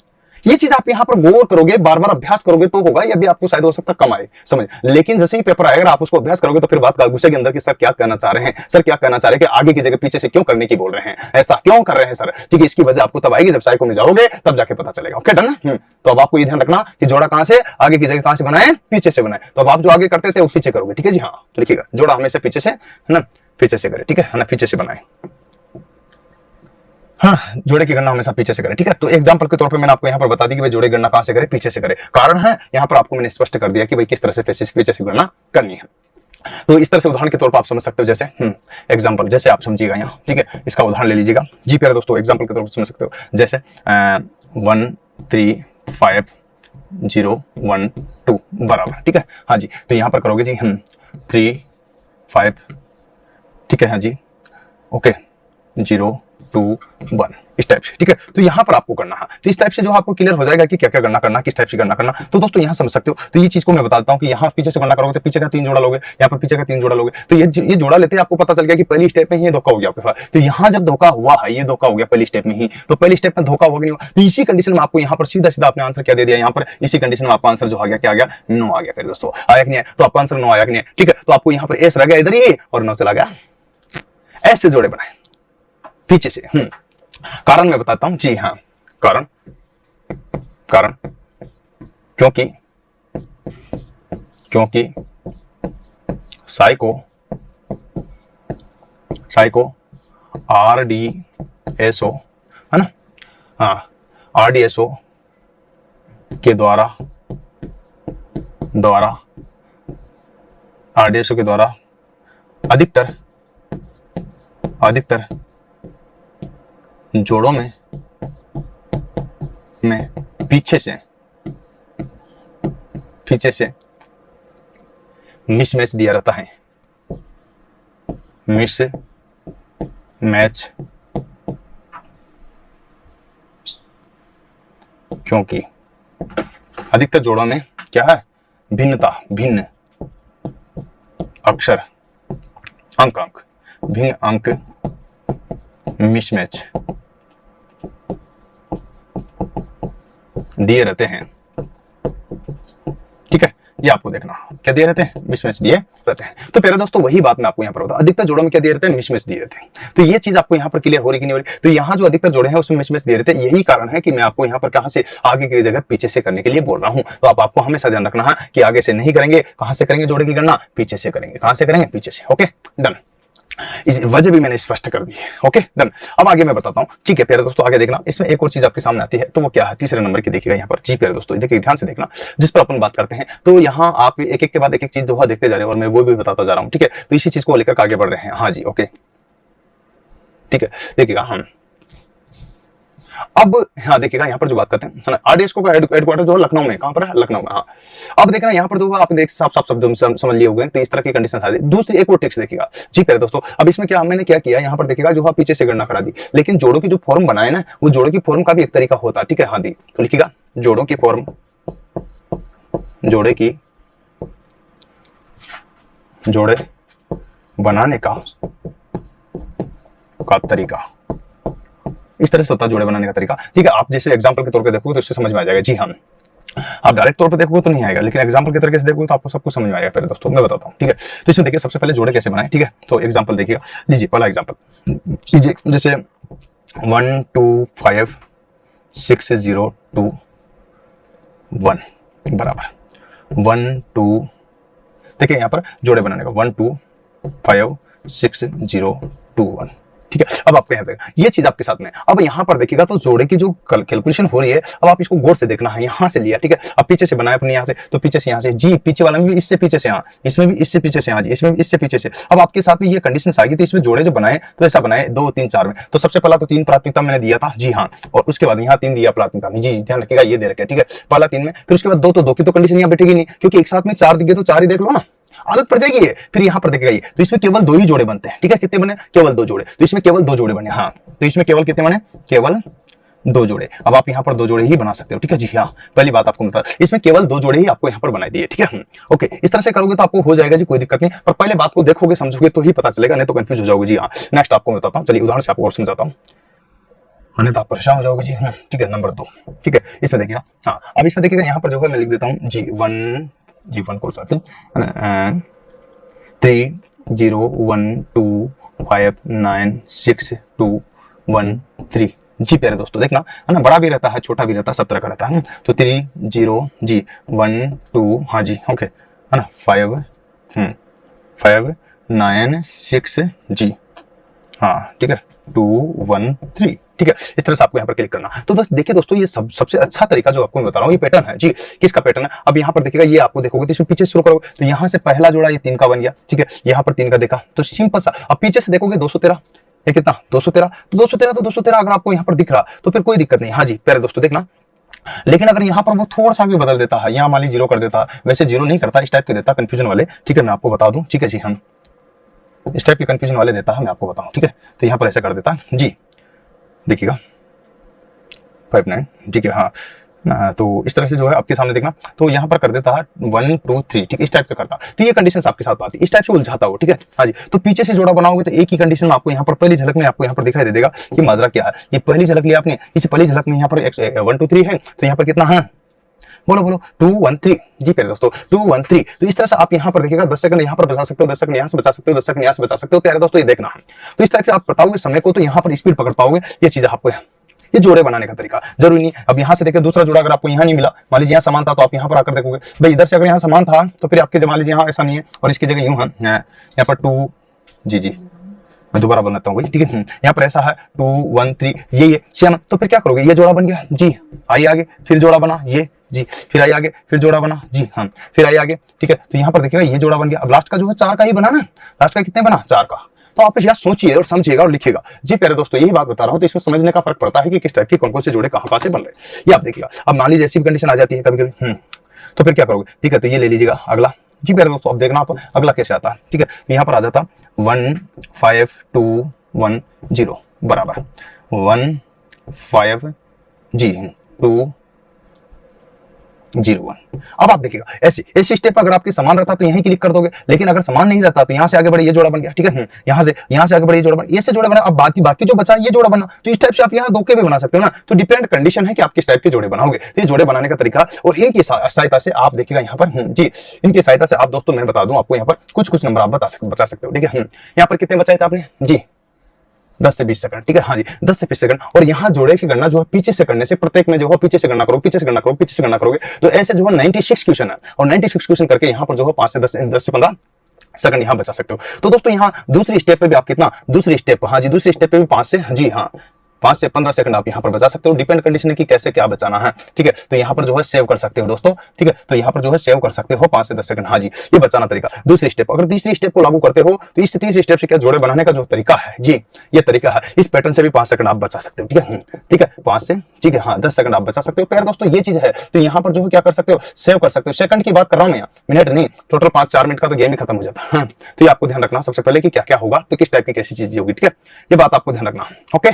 ये चीज आप यहाँ पर गौर करोगे, बार बार अभ्यास करोगे तो होगा, ये भी आपको शायद हो सकता कम आए समझ, लेकिन जैसे ही पेपर आएगा आप उसको अभ्यास करोगे तो फिर बात गुस्से के अंदर कि सर क्या कहना चाह रहे हैं, सर क्या कहना चाह रहे हैं कि आगे की जगह पीछे से क्यों करने की बोल रहे हैं, ऐसा क्यों कर रहे हैं सर, ठीक है। इसकी वजह आपको तब आएगी जब साइको में जाओगे, तब जाके पता चलेगा। Okay done. तो अब आपको ये ध्यान रखना कि जोड़ा कहां से, आगे की जगह कहां से बनाए, पीछे से बनाए। तो अब आप जो आगे करते थे वो पीछे करोगे, ठीक है जी। हाँ, तो लिखिएगा जोड़ा हमेशा पीछे से, है ना, पीछे से करे, ठीक है ना, पीछे से बनाए। हाँ, जोड़े की गणना हमेशा पीछे से करें, ठीक है। तो एग्जांपल के तौर पे मैंने आपको यहाँ पर बता दी कि भाई जोड़े की गणना कहां से करें, पीछे से करें। कारण है यहाँ पर आपको मैंने स्पष्ट कर दिया कि भाई किस तरह से पीछे से गणना करनी है। तो इस तरह से उदाहरण के तौर पर आप समझ सकते हो, जैसे एग्जांपल जैसे आप समझिएगा यहाँ, ठीक है। इसका उदाहरण ले लीजिएगा जी प्यारे दोस्तों, एग्जांपल के तौर पर समझ सकते हो, जैसे 1 3 5 0 1 2 बराबर, ठीक है। हाँ जी, तो यहाँ पर करोगे जी 3 5, ठीक है। हाँ जी, ओके 0 2 1 इस टाइप से, ठीक है। तो यहाँ पर आपको करना है, तो इस टाइप से जो आपको क्लियर हो जाएगा कि क्या क्या गणना करना, किस टाइप से गणना करना। तो दोस्तों यहाँ समझ सकते हो। तो ये चीज को मैं बताता हूँ कि यहाँ पीछे से गणना करोगे तो पीछे का 3 जोड़ा लोगे, यहाँ पर पीछे का 3 जोड़ा लोगे, तो ये जोड़ा लेते आपको पता चल गया कि पहली स्टेप में ही धोखा हो गया आपके पास। तो यहाँ जब धोखा हुआ है, ये धोखा हो गया पहली स्टेप में ही, तो पहली स्टेप में धोखा हुआ नहीं हुआ, तो इसी कंडीशन में आपको यहाँ पर सीधा सीधा आपने आंसर क्या दे दिया, यहाँ पर इसी कंडीशन में आपका आंसर जो आ गया, क्या आ गया? 9 आ गया। दोस्तों आया कि नहीं? तो आपका आंसर 9 आया कि नहीं? ठीक है। तो आपको यहाँ पर एस रह गया इधर ही और 9 चला गया, ऐसे जोड़े बनाए पीछे से। कारण मैं बताता हूं जी। हाँ, कारण क्योंकि साइको RDSO है ना, हाँ RDSO के द्वारा अधिकतर जोड़ों में पीछे से मिसमैच दिया रहता है। मिसमैच क्योंकि अधिकतर जोड़ों में क्या है? भिन्न अक्षर अंक भिन्न अंक मिसमैच दिए रहते हैं, ठीक है। ये आपको देखना क्या दिए रहते हैं? मिसमैच दिए रहते हैं। तो प्यारे दोस्तों वही बात मैं आपको यहाँ पर बता, अधिकतर जोड़ों में क्या दिए रहते हैं? मिसमैच दिए रहते हैं। तो ये चीज आपको यहाँ पर क्लियर हो रही कि नहीं हो रही? तो यहाँ जो अधिकतर जोड़े हैं उसमें मिसमैच दिए रहते हैं। यही कारण है कि मैं आपको यहाँ पर कहां से आगे की जगह पीछे से करने के लिए बोल रहा हूँ। तो आपको हमेशा ध्यान रखना है कि आगे से नहीं करेंगे, कहां से करेंगे जोड़े की गणना? पीछे से करेंगे। कहां से करेंगे? पीछे से। ओके डन, इस वजह भी मैंने स्पष्ट कर दी है। Okay done. अब आगे मैं बताता हूं, ठीक है प्यारे दोस्तों। आगे देखना, इसमें एक और चीज आपके सामने आती है, तो वो क्या है? तीसरे नंबर की देखिएगा यहाँ पर जी प्यारे दोस्तों, देखिए ध्यान से देखना, जिस पर अपन बात करते हैं। तो यहाँ आप एक एक के बाद एक चीज जो है देखते जा रहे हैं और मैं वो भी बताता जा रहा हूँ, ठीक है। तो इसी चीज को लेकर आगे बढ़ रहे हैं। हाँ जी ओके, ठीक है। देखिएगा हम अब हाँ देखिएगा यहाँ पर जो बात करते हैं ना, RDSO का हेडक्वार्टर जो है लखनऊ में, कहां पर है? लखनऊ में। हाँ, अब देखना यहाँ पर जो आप देख साफ शब्दों में समझ लिए होंगे। तो इस तरह की कंडीशन आ रही है। दूसरी एक और टेक्स्ट देखिएगा जी प्यारे दोस्तों। अब इसमें क्या मैंने क्या किया, यहाँ पर देखिएगा जो है पीछे से गणना करा दी, लेकिन जोड़ों की जो फॉर्म बनाए ना, वो जोड़ों की फॉर्म का भी एक तरीका होता है, ठीक है। हाँ दी, तो लिखिएगा जोड़ों की फॉर्म, जोड़े बनाने का तरीका, इस तरह से होता है जोड़े बनाने का तरीका, ठीक है। आप जैसे एग्जांपल के तौर पे देखोगे तो इससे समझ में आ जाएगा जी। हाँ, आप डायरेक्ट तौर पे देखोगे तो नहीं आएगा, लेकिन एग्जांपल के तरीके से देखोगे तो आपको सब कुछ समझ में आएगा। फिर दोस्तों मैं बताता हूँ, ठीक है। तो इसमें देखिए सबसे पहले जोड़े कैसे बनाए, ठीक है। तो एग्जांपल देखिएगा, लीजिए पहला एग्जांपल लीजिए, जैसे 1 2 5 6 0 2 1 बराबर 1 2, देखिए यहाँ पर जोड़े बनाने का 1 2 5 6 0 2 1, ठीक है। अब आपको यहाँ पे ये चीज आपके साथ में, अब यहाँ पर देखिएगा तो जोड़े की जो कैलकुलेशन हो रही है, अब आप इसको गौर से देखना है। यहाँ से लिया, ठीक है। अब पीछे से बनाया अपने यहाँ से, तो पीछे से यहाँ से जी, पीछे वाला में भी इससे पीछे से यहाँ, इसमें भी इससे पीछे से यहाँ जी, इसमें भी इससे पीछे से। अब आपके साथ में ये कंडीशन आ गई, तो इसमें जोड़े जो बनाए तो ऐसा बनाए 2 3 4 में। तो सबसे पहला तो 3 प्राथमिकता मैंने दिया था जी। हाँ, और उसके बाद यहाँ 3 दिया प्राथमिकता में जी, ध्यान रखिएगा ये दे रखे, ठीक है। पहला 3 में, फिर उसके बाद 2, तो 2 की तो कंडीशन यहाँ बैठेगी नहीं, क्योंकि एक साथ में 4 दिखे तो 4 ही देख लो ना, आदत पड़ जाएगी। फिर यहाँ पर देखिएगा ये, तो इसमें केवल 2 ही जोड़े बनते हैं, ठीक है। कितने बने? केवल 2 जोड़े। तो इसमें केवल 2 जोड़े बने। हाँ, तो इसमें केवल कितने बने? केवल दो जोड़े। अब आप यहाँ पर दो जोड़े ही बना सकते हो, ठीक है जी। हाँ, पहली बात आपको बता, इसमें केवल दो जोड़े ही आपको यहाँ पर बनाई दिए, ठीक है। ओके, इस तरह से करोगे तो आपको हो जाएगा जी, कोई दिक्कत नहीं। पर पहले बात को देखोगे समझोगे तो ही पता चलेगा, नहीं तो कंफ्यूज हो जाओगे जी। हाँ, नेक्स्ट आपको बताता हूँ, चलिए उदाहरण से आपको और समझाता हूँ, नहीं तो आप परेशान हो जाओगे जी। ठीक है, नंबर 2, ठीक है, इसमें देखिएगा। हाँ, अब इसमें देखिएगा यहाँ पर जो है मैं लिख देता हूँ G1 को साथ 30125962113 जी। प्यारे दोस्तों देखना है ना, बड़ा भी रहता है छोटा भी रहता है, सब तरह का रहता है। तो 30G12, हाँ जी, ओके, है ना, 596 जी, हाँ ठीक है, 213, ठीक है। इस तरह से आपको यहाँ पर क्लिक करना। तो बस देखिए दोस्तों, ये सबसे अच्छा तरीका जो आपको मैं बता रहा हूँ, ये पैटर्न है जी। किसका पैटर्न है? अब यहाँ पर देखिएगा, ये आपको देखोगे तो इसमें पीछे शुरू करोगे तो यहाँ से पहला जोड़ा ये 3 का बन गया, ठीक है। यहाँ पर 3 का देखा तो सिंपल सा। अब पीछे से देखोगे 213, ये कितना 213, तो 213 अगर आपको यहाँ पर दिख रहा तो फिर कोई दिक्कत नहीं। हाँ जी प्यारे दोस्तों देखना, लेकिन अगर यहाँ पर वो थोड़ा सा भी बदल देता है, यहाँ मान ली 0 कर देता, वैसे 0 नहीं करता, इस टाइप के देता कंफ्यूजन वाले, ठीक है, मैं आपको बता दूं, ठीक है जी। हम इस टाइप के कंफ्यूजन वाले देता है, मैं आपको बताऊं, ठीक है। तो यहाँ पर ऐसे कर देता जी, देखिएगा 59, ठीक है। हाँ तो इस तरह से जो है आपके सामने देखना, तो यहाँ पर कर देता है 1 2 3, ठीक है, इस टाइप का करता। तो ये कंडीशन आपके साथ आती है, इस टाइप से उलझाता हो, ठीक है। हाँ जी, तो पीछे से जोड़ा बनाओगे तो एक ही कंडीशन में आपको यहाँ पर पहली झलक में आपको यहाँ पर दिखाई दे देगा कि माजरा क्या है। ये पहली झलक लिया आपने, इस पहली झलक में यहाँ पर 1 2 3 है, तो यहाँ पर कितना है, बोलो 213 जी प्यारे दोस्तों, 213। तो इस तरह से आप यहाँ पर देखिएगा 10 सेकंड यहाँ पर बचा सकते हो, 10 सेकंड यहाँ से बचा सकते हो, 10 सेकंड यहाँ से बचा सकते हो, प्यारे दोस्तों ये देखना है। तो इस टाइप से आप बताओगे समय को, तो यहाँ पर स्पीड पकड़ पाओगे। ये चीज आपको ये जोड़े बनाने का तरीका जरूरी नहीं। अब यहाँ से देखिए दूसरा जोड़ा अगर आपको यहाँ नहीं मिला, मान लीजिए यहाँ समान था, तो आप यहाँ पर आकर देखोगे भाई इधर से अगर यहाँ समान था तो फिर आपके मान लीजिए यहाँ ऐसा नहीं है और इसकी जगह यूं है, यहाँ पर 2 जी मैं दोबारा बनाता हूँ, ठीक है। यहाँ पर ऐसा है 2 1 3, ये सेम, तो फिर क्या करोगे, ये जोड़ा बन गया जी, आइए आगे, फिर जोड़ा बना ये जी, फिर आइए आगे, फिर जोड़ा बना जी, हाँ फिर आइए आगे, ठीक है। तो यहाँ पर देखिएगा ये जोड़ा बन गया। अब लास्ट का जो है 4 का ही बना ना, लास्ट का कितने बना, 4 का। तो आप यहाँ सोचिए और समझिएगा और लिखिएगा जी प्यारे दोस्तों, यही बात बता रहा हूँ। तो इसमें समझने का फर्क पड़ता है कि किस टाइप के कौन से जोड़े कहाँ से बन रहे, ये आप देखिएगा। अब मान लीजिए ऐसी भी कंडीशन आ जाती है कभी कभी, तो फिर क्या करोगे, ठीक है। तो ये ले लीजिएगा अगला जी प्यारे दोस्तों, अब देखना आप अगला कैसे आता है, ठीक है। तो यहाँ पर आ जाता 1 5 2 1 0 बराबर 1 5 जी 2 0 1। अब आप देखिएगा ऐसी स्टेप अगर आपके समान रहता तो यहीं क्लिक कर दोगे, लेकिन अगर समान नहीं रहता तो यहाँ से आगे बढ़े ये जोड़ा बन गया, ठीक है। यहाँ से आगे बढ़े ये जोड़ा बना, ये से जोड़ा बना। अब बाकी जो बचा ये जोड़ा बना, तो इस टाइप से आप यहाँ दो के भी बना सकते हो ना। तो डिपेंड कंडीशन है कि आप किस टाइप के जोड़े बनाओगे। तो ये जोड़े बनाने का तरीका और इनकी सहायता से आप देखिएगा यहाँ पर जी, इनकी सहायता से आप दोस्तों मैं बता दूं आपको यहाँ पर कुछ नंबर आप बचा सकते हो, ठीक है। यहाँ पर कितने बचाए थे आपने जी, 10 से 20 सेकंड, ठीक है। हाँ जी 10 से 20 सेकंड। और यहाँ जोड़े की गणना जो है पीछे से करने से, प्रत्येक में जो है पीछे से गणना करो, पीछे से गणना करोगे तो ऐसे जो है 96 क्वेश्चन है, और 96 क्वेश्चन करके यहाँ पर जो है 5 से 10 से 15 सेकंड यहाँ बचा सकते हो। तो दोस्तों यहाँ दूसरी स्टेप पे भी आप कितना, दूसरी स्टेप, हाँ जी दूसरी स्टेप पे भी 5 से जी हाँ 5 से 15 सेकंड आप यहाँ पर बचा सकते हो। डिपेंड कंडीशन है कि कैसे क्या बचाना है, ठीक है। तो यहाँ पर जो है सेव कर सकते हो दोस्तों, ठीक है। तो यहाँ पर जो है सेव कर सकते हो 5 से 10 सेकंड, हाँ जी ये बचाना तरीका। दूसरी स्टेप, अगर तीसरी स्टेप को लागू करते हो तो इस तीसरी स्टेप से क्या जोड़े बनाने का जो तरीका है जी, ये तरीका है। इस पैटर्न से भी 5 सेकंड आप बचा सकते हो, ठीक है, ठीक है 5 से, ठीक है हाँ 10 सेकंड आप बचा सकते हो। प्यारे दोस्तों ये चीज है, तो यहाँ पर जो है क्या कर सकते हो, सेव कर सकते हो। सेकंड की बात कर रहा हूँ मैं, मिनट नहीं, टोटल 5-4 मिनट का तो गेम ही खत्म हो जाता है। तो ये आपको ध्यान रखना सबसे पहले कि क्या क्या होगा, तो किस टाइप की कैसी चीज होगी, ठीक है, ये बात आपको ध्यान रखना, ओके।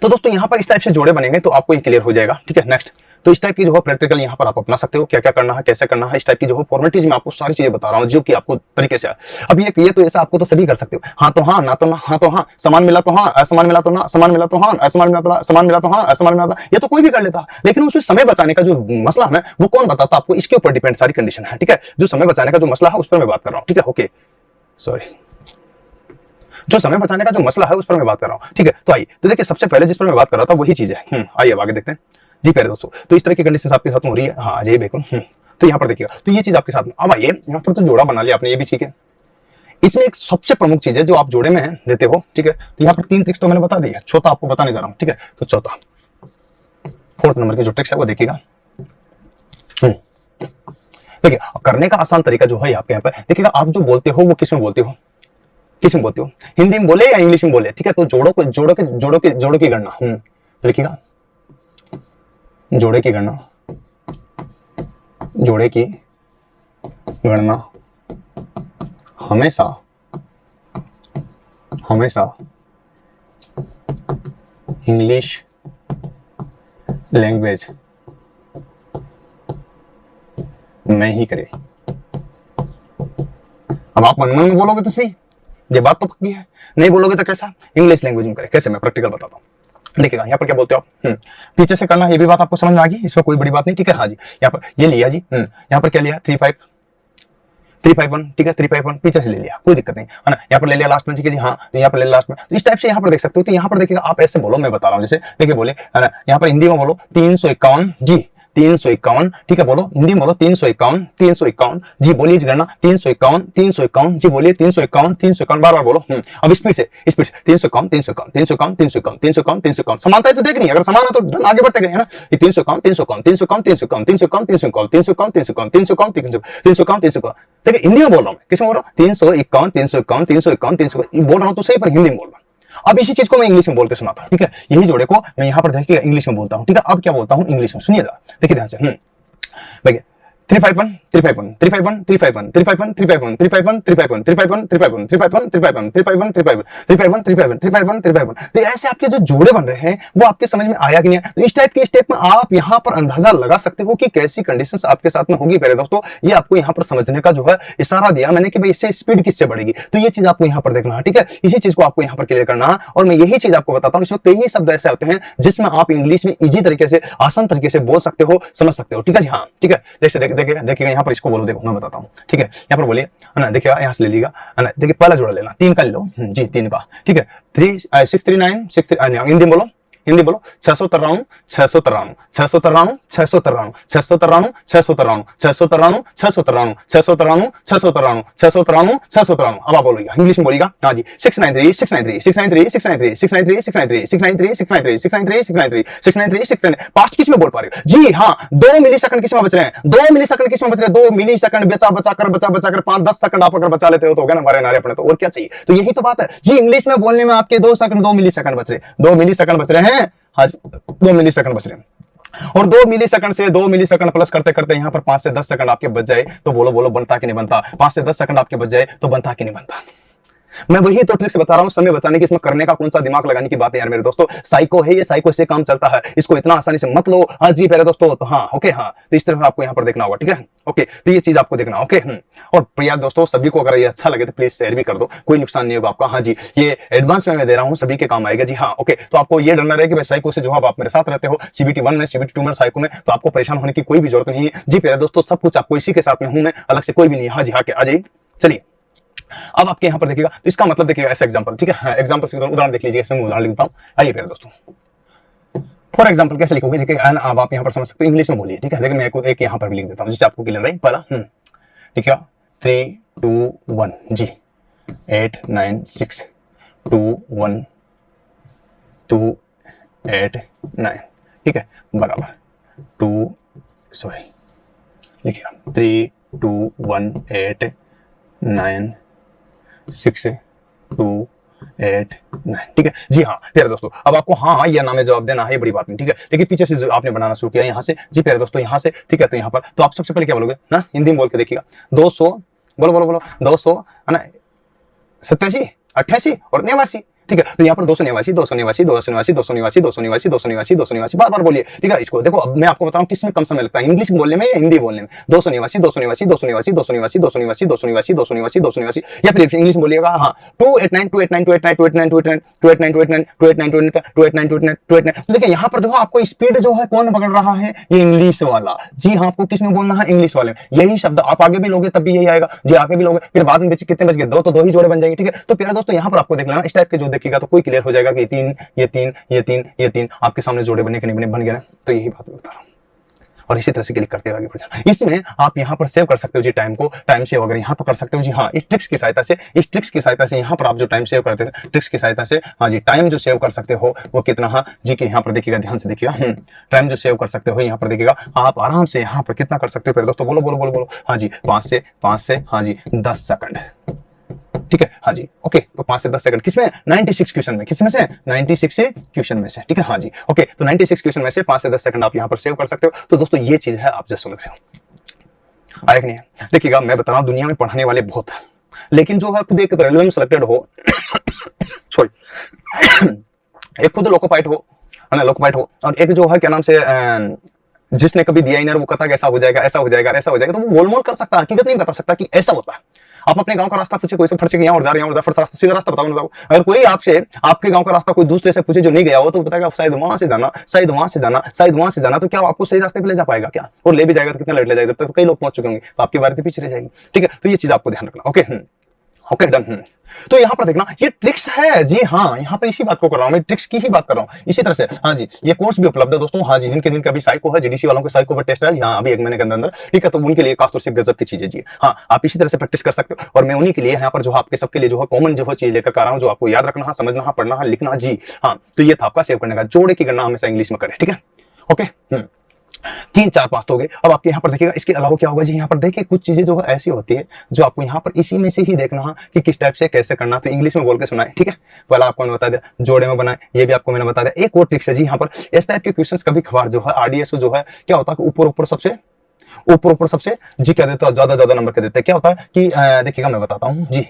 तो दोस्तों यहाँ पर इस टाइप से जोड़े बनेंगे तो आपको ये क्लियर हो जाएगा, ठीक है। नेक्स्ट, तो इस टाइप की जो है प्रैक्टिकल यहाँ पर आप अपना सकते हो, क्या क्या करना है, कैसे करना है। इस टाइप की जो है फॉर्मेलिटीज में आपको सारी चीजें बता रहा हूँ जो कि आपको तरीके से है। अब ये तो ऐसा आपको तो सभी कर सकते हो, हाँ तो हाँ, ना तो ना, हाँ तो हाँ, समान मिला तो हाँ, असमान मिला तो ना, समान मिला तो हाँ, असमान मिला तो समान मिला तो हाँ, असमान मिला तो, ये तो कोई भी कर लेता। लेकिन उसमें समय बचाने का जो मसला है वो कौन बताता आपको, इसके ऊपर डिपेंड सारी कंडीशन है, ठीक है। जो समय बचाने का जो मसला है उस पर मैं बात कर रहा हूँ, ठीक है, ओके सॉरी, जो समय बचाने का जो मसला है उस पर मैं बात कर रहा हूं, ठीक है। तो आइए, तो देखिए सबसे पहले जिस पर मैं बात कर रहा था वही चीज है, आइए अब आगे देखते हैं जी प्यारे दोस्तों। तो इस तरह की कंडीशन आपके साथ हो रही है, हाँ ये देखो, तो यहाँ पर देखिएगा, तो ये चीज आपके साथ में। अब आइए यहाँ पर तो जोड़ा बना लिया आपने, ये भी ठीक है। इसमें एक सबसे प्रमुख चीज है जो आप जोड़े में देते हो, ठीक है। तो यहाँ पर 3 ट्रिक्स तो मैंने बता दी है, चौथा आपको बताने जा रहा हूँ, ठीक है। तो चौथा 4th नंबर की जो ट्रिक्स है वो देखिएगा। देखिए करने का आसान तरीका जो है आपके यहाँ पर देखिएगा, आप जो बोलते हो वो किसमें बोलते हो, किसमें बोलते हो, हिंदी में बोले या इंग्लिश में बोले, ठीक है। तो जोड़ों की गणना, तो लिखिएगा जोड़े की गणना हमेशा इंग्लिश लैंग्वेज में ही करे। अब आप मन मन में बोलोगे तो सही, ये बात तो पक्की है, नहीं बोलोगे तो कैसा, इंग्लिश लैंग्वेज में करे। कैसे, मैं प्रैक्टिकल बताता हूँ। देखिएगा यहाँ पर क्या बोलते हो आप, पीछे से करना, ये भी बात आपको समझ में आ गई, इसमें कोई बड़ी बात नहीं, ठीक है। हाँ जी, यहाँ पर ये लिया जी, यहाँ पर क्या लिया, 351, ठीक है, 351 पीछे से ले लिया, कोई दिक्कत नहीं है ना। यहाँ पर ले लिया लास्ट में, ठीक है जी, हाँ, तो यहाँ पर ले लिया लास्ट में, तो इस टाइप से यहाँ पर देख सकते हो। तो यहाँ पर देखिएगा आप ऐसे बोलो, मैं बता रहा हूँ, जैसे देखिए बोले है ना, यहाँ पर हिंदी में बोलो 351 जी, 351, ठीक है, बोलो हिंदी में बोलो 351, 351 जी, बोलिए जी गणना 351, 351 जी, बोलिए 351, 351 बार बार बोलो। अब स्पीड से 351, 351, 351, 351, 351, 351, समानता है तो देखनी, अगर समान है तो आगे बढ़ते गए, है ना। 351, 351, 351, 351, 351, 351, 351, 351, 351, 351, 351, देखिए हिंदी में बोल रहा हूँ, किसमें बोल रहा हूँ, 351, 351, 351, 351 बोल रहा हूँ तो सही, पर हिंदी में बोल रहा हूँ। अब इसी चीज को मैं इंग्लिश में बोल के सुनाता हूँ, ठीक है, यही जोड़े को मैं यहाँ पर देखिए इंग्लिश में बोलता हूँ, ठीक है। अब क्या बोलता हूँ इंग्लिश में, सुनिएगा, देखिए ध्यान से, देखिए 351, 351, 351, 351, 351, 351, 351, 351, 351, 351, 351, 351, 351, 351, 351, 351, 351, तो ऐसे आपके जो जोड़े बन रहे हैं वो आपके समझ में आया कि नहीं? तो इस टाइप के स्टेप में आप यहाँ पर अंदाजा लगा सकते हो कि कैसी कंडीशंस आपके साथ में होगी। मेरे दोस्तों, ये आपको यहाँ पर समझने का जो है इशारा दिया मैंने कि भाई इससे स्पीड किससे बढ़ेगी, तो ये चीज आपको यहाँ पर देखना है, ठीक है। इसी चीज को आपको यहाँ पर क्लियर करना है, और मैं यही चीज आपको बताता हूँ। इसमें कई शब्द ऐसे होते हैं जिसमें आप इंग्लिश में इजी तरीके से, आसान तरीके से बोल सकते हो, समझ सकते हो, ठीक है। हाँ, ठीक है, जैसे देखिएगा यहाँ पर इसको बोलो, देखो मैं बताता हूँ, ठीक है। यहाँ पर बोलिए, है ना, देखिए यहाँ से ले लीजिएगा, है ना, देखिए पहला जोड़ा लेना, 3 का ले लो जी, 3 का, ठीक है। 639, हिंदी बोलो, हिंदी बोलो, 693, 693, 693, 693, 693, 693, 693, 693, 693, 693, 693, 693। अब आप बोलिएगा, इंग्लिश में बोलिएगा, हाँ जी, 693, 693, 693, 693, 693, 693, 693, 693, 693, 693, 693, 693। पास्ट किस में बोल पा रहे हो जी? हाँ, 2 मिली सेकंड किस में बच रहे हैं, 2 मिली सेकंड किस में बच रहे हैं, 2 मिली सेकंड बचा कर 5-10 सेकंड आप अगर बचा लेते हो तो हो गया ना हमारे नारे अपने, तो और क्या चाहिए। तो यही तो बात है जी, इंग्लिश में बोलने में आपके 2 मिली सेकंड बच रहे, 2 मिली सेकंड बच रहे हैं, हाँ जी, 2 मिली सेकंड बच रहे हैं। और 2 मिली सेकंड से 2 मिली सेकंड प्लस करते करते यहाँ पर 5 से 10 सेकंड आपके बच जाए तो बोलो बनता कि नहीं बनता, 5 से 10 सेकंड आपके बच जाए तो बनता कि नहीं बनता। मैं वही तो ट्रिक्स बता रहा हूं, समय बचाने की, इसमें करने का कौन सा दिमाग लगाने की बात है यार मेरे दोस्तों। साइको है ये, साइको से काम चलता है, इसको इतना आसानी से मत लो। हाँ जी मेरे दोस्तों, तो हाँ ओके, हाँ तो इस तरह आपको यहाँ पर देखना होगा, ठीक है ओके, तो ये चीज आपको देखना ओके। और प्रिया दोस्तों, सभी को अगर ये अच्छा लगे तो प्लीज शेयर भी कर दो, कोई नुकसान नहीं होगा आपका। हाँ जी, ये एडवांस में मैं दे रहा हूँ, सभी के काम आएगा जी। हाँ ओके, तो आपको ये डरना रहे कि भाई साइको से जो आप मेरे साथ रहते हो CBT 1 में, CBT 2 में, साइको में, तो आपको परेशान होने की कोई भी जरूरत नहीं है जी प्यारे दोस्तों। सब कुछ आपको इसी के साथ में हूं मैं, अलग से कोई भी नहीं है। हाँ जी, हाँ आ जाइए, चलिए अब आपके यहां पर देखिएगा, तो इसका मतलब देखिएगा ऐसा एग्जांपल, ठीक है, एग्जांपल से उदाहरण देख लीजिए, इसमें मैं उदाहरण लिखता हूं। आइए प्यारे दोस्तों, फॉर एग्जांपल कैसे लिखोगे, ठीक है, अब आप यहां पर समझ सकते हो, इंग्लिश में बोलिए, ठीक है। देखिए मैं एक यहां पर भी लिख देता हूं जिससे आपको क्लियर रहे। पहला ठीक है, 3 2 1 जी, 8 9 6 2 1 2 8 9, ठीक है, बराबर 2 सॉरी लिखिएगा 3 2 1 8 9 6 2 8 9, ठीक है जी। हाँ प्यारे दोस्तों, अब आपको हाँ या ना में जवाब देना है, ये बड़ी बात नहीं, ठीक है। लेकिन पीछे से आपने बनाना शुरू किया यहाँ से जी प्यारे दोस्तों, यहाँ से, ठीक है। तो यहाँ पर तो आप सबसे पहले क्या बोलोगे ना, हिंदी में बोल के देखिएगा, 200 बोलो 200 है ना, 87 88 और 89, ठीक है। तो यहाँ पर 289 289 289 289 289 289 289 बार बार बोलिए, ठीक है। इसको देखो, अब मैं आपको बताऊं किस में कम समय लगता है, इंग्लिश बोलने में या हिंदी बोलने में। 289 289 289 289 289 289 289 289, या फिर इंग्लिश बोलिएगा हाँ 289 289 289 289 289 289 289 289 289 289। तो देखिए यहाँ पर जो है आपको स्पीड जो है कौन पकड़ रहा है, ये इंग्लिश वाला जी। हाँ, आपको किस में बोलना है, इंग्लिश वाले में। यही शब्द आप आगे भी लोगे तब भी यही आएगा जी, आगे भी लोगे, फिर बाद में कितने बच गए, 2 तो 2 ही जोड़े बन जाएंगे, ठीक है। तो प्यारे दोस्तों यहाँ पर आपको देख लेना, इस टाइप के जो देखिएगा तो कोई क्लियर हो जाएगा कि ये तीन आपके सामने जोड़े बने के नहीं बन गए ना। तो यही बात बता रहा हूं, और इसी तरह से क्लिक करते हुए आगे बढ़ जाना। इसमें आप यहाँ पर सेव कर सकते हो जी, टाइम को, टाइम सेव अगर यहाँ पर कर सकते हो जी। हाँ, इस ट्रिक्स की सहायता से यहाँ पर आप जो टाइम सेव करते हैं ट्रिक्स की सहायता से, हाँ जी, टाइम जो सेव कर सकते हो वो कितना, हाँ जी के यहाँ पर देखिएगा, ध्यान से देखिएगा, टाइम जो सेव कर सकते हो यहाँ पर देखिएगा आप आराम से यहाँ पर कितना कर सकते हो फिर दोस्तों, बोलो हाँ जी, 5 से हाँ जी 10 सेकंड, ठीक है। हाँ जी ओके, तो 5 से 10 सेकंड किसमें, 96 क्वेश्चन में, किसमें से 96 क्वेश्चन में से, ठीक है। हाँ जी ओके, तो 96 क्वेश्चन में से 5 से 10 सेकंड आप यहाँ पर सेव कर सकते हो। तो दोस्तों ये चीज है, आप जैसे समझ रहे हो, आया कि नहीं। देखिएगा मैं बता रहा हूँ, दुनिया में पढ़ाने वाले बहुत है, लेकिन जो है खुद एक रेलवे में सिलेक्टेड हो सॉरी एक खुद लोको पाइलट हो, है ना, लोकपाइट हो, और एक जो है क्या नाम से जिसने कभी दिया ही नहीं वो कहता है ऐसा हो जाएगा, ऐसा हो जाएगा, ऐसा हो जाएगा, तो वो गोलमोल कर सकता है, हकीकत नहीं बता सकता कि ऐसा होता है। आप अपने गांव का रास्ता पूछे कोई से, फट से यहाँ और जा रहे हैं, और फट रास्ता, सीधा रास्ता बताओ, बताओ। अगर कोई आपसे आपके गांव का रास्ता कोई दूसरे से पूछे जो नहीं गया हो, तो बताएगा शायद वहां से जाना, शायद वहां से जाना, शायद वहां से जाना, तो क्या आपको सही रास्ते पे ले जा पाएगा क्या? और ले भी जाएगा तो कितना लेट ले जाएगा, तब तक कई लोग पहुंच चुके होंगे, तो आपकी बारी पीछे रह जाएगी। ठीक है, तो ये चीज आपको ध्यान रखना। Okay, okay, done. तो यहाँ पर देखना ये ट्रिक्स है जी, हाँ, यहाँ पर इसी बात को कर रहा हूँ मैं, ट्रिक्स की ही बात कर रहा हूँ। इसी तरह से हाँ जी, ये कोर्स भी उपलब्ध है दोस्तों, हाँ जी, जिनके अभी साइको है, जीडीसी वालों के साइको पर टेस्ट है हाँ, अभी 1 महीने के अंदर, ठीक है, तो उनके लिए खासतौर से गजब की चीजें जी, हाँ, आप इसी तरह से प्रैक्टिस कर सकते हो। और मैं उन्हीं के लिए यहाँ पर जो आपके सबके लिए जो है कॉमन जो है चीज लेकर आ रहा हूँ, जो आपको याद रखना है, समझना है, पढ़ना है, लिखना जी, हाँ। तो ये था आपका सेव करने का, जोड़े की गणना हमेशा इंग्लिश में करें, ठीक है, ओके। 3 4 5 तो हो गए। अब आपके यहाँ पर देखिएगा इसके अलावा क्या होगा जी, यहाँ पर देखिए कुछ चीजें जो है ऐसी होती है जो आपको यहाँ पर इसी में से ही देखना है कि किस टाइप से कैसे करना, तो इंग्लिश में बोल के सुनाए, ठीक है। पहला आपको मैंने बता दिया, जोड़े में बनाए, ये भी आपको मैंने बता दिया। एक और ट्रिक्स है जी, यहाँ पर इस टाइप के क्वेश्चन कभी कभार जो है आरडीएस जो है क्या होता है, ऊपर ऊपर सबसे जी क्या देता है, ज्यादा नंबर के देते हैं। क्या होता है कि देखिएगा मैं बताता हूँ जी,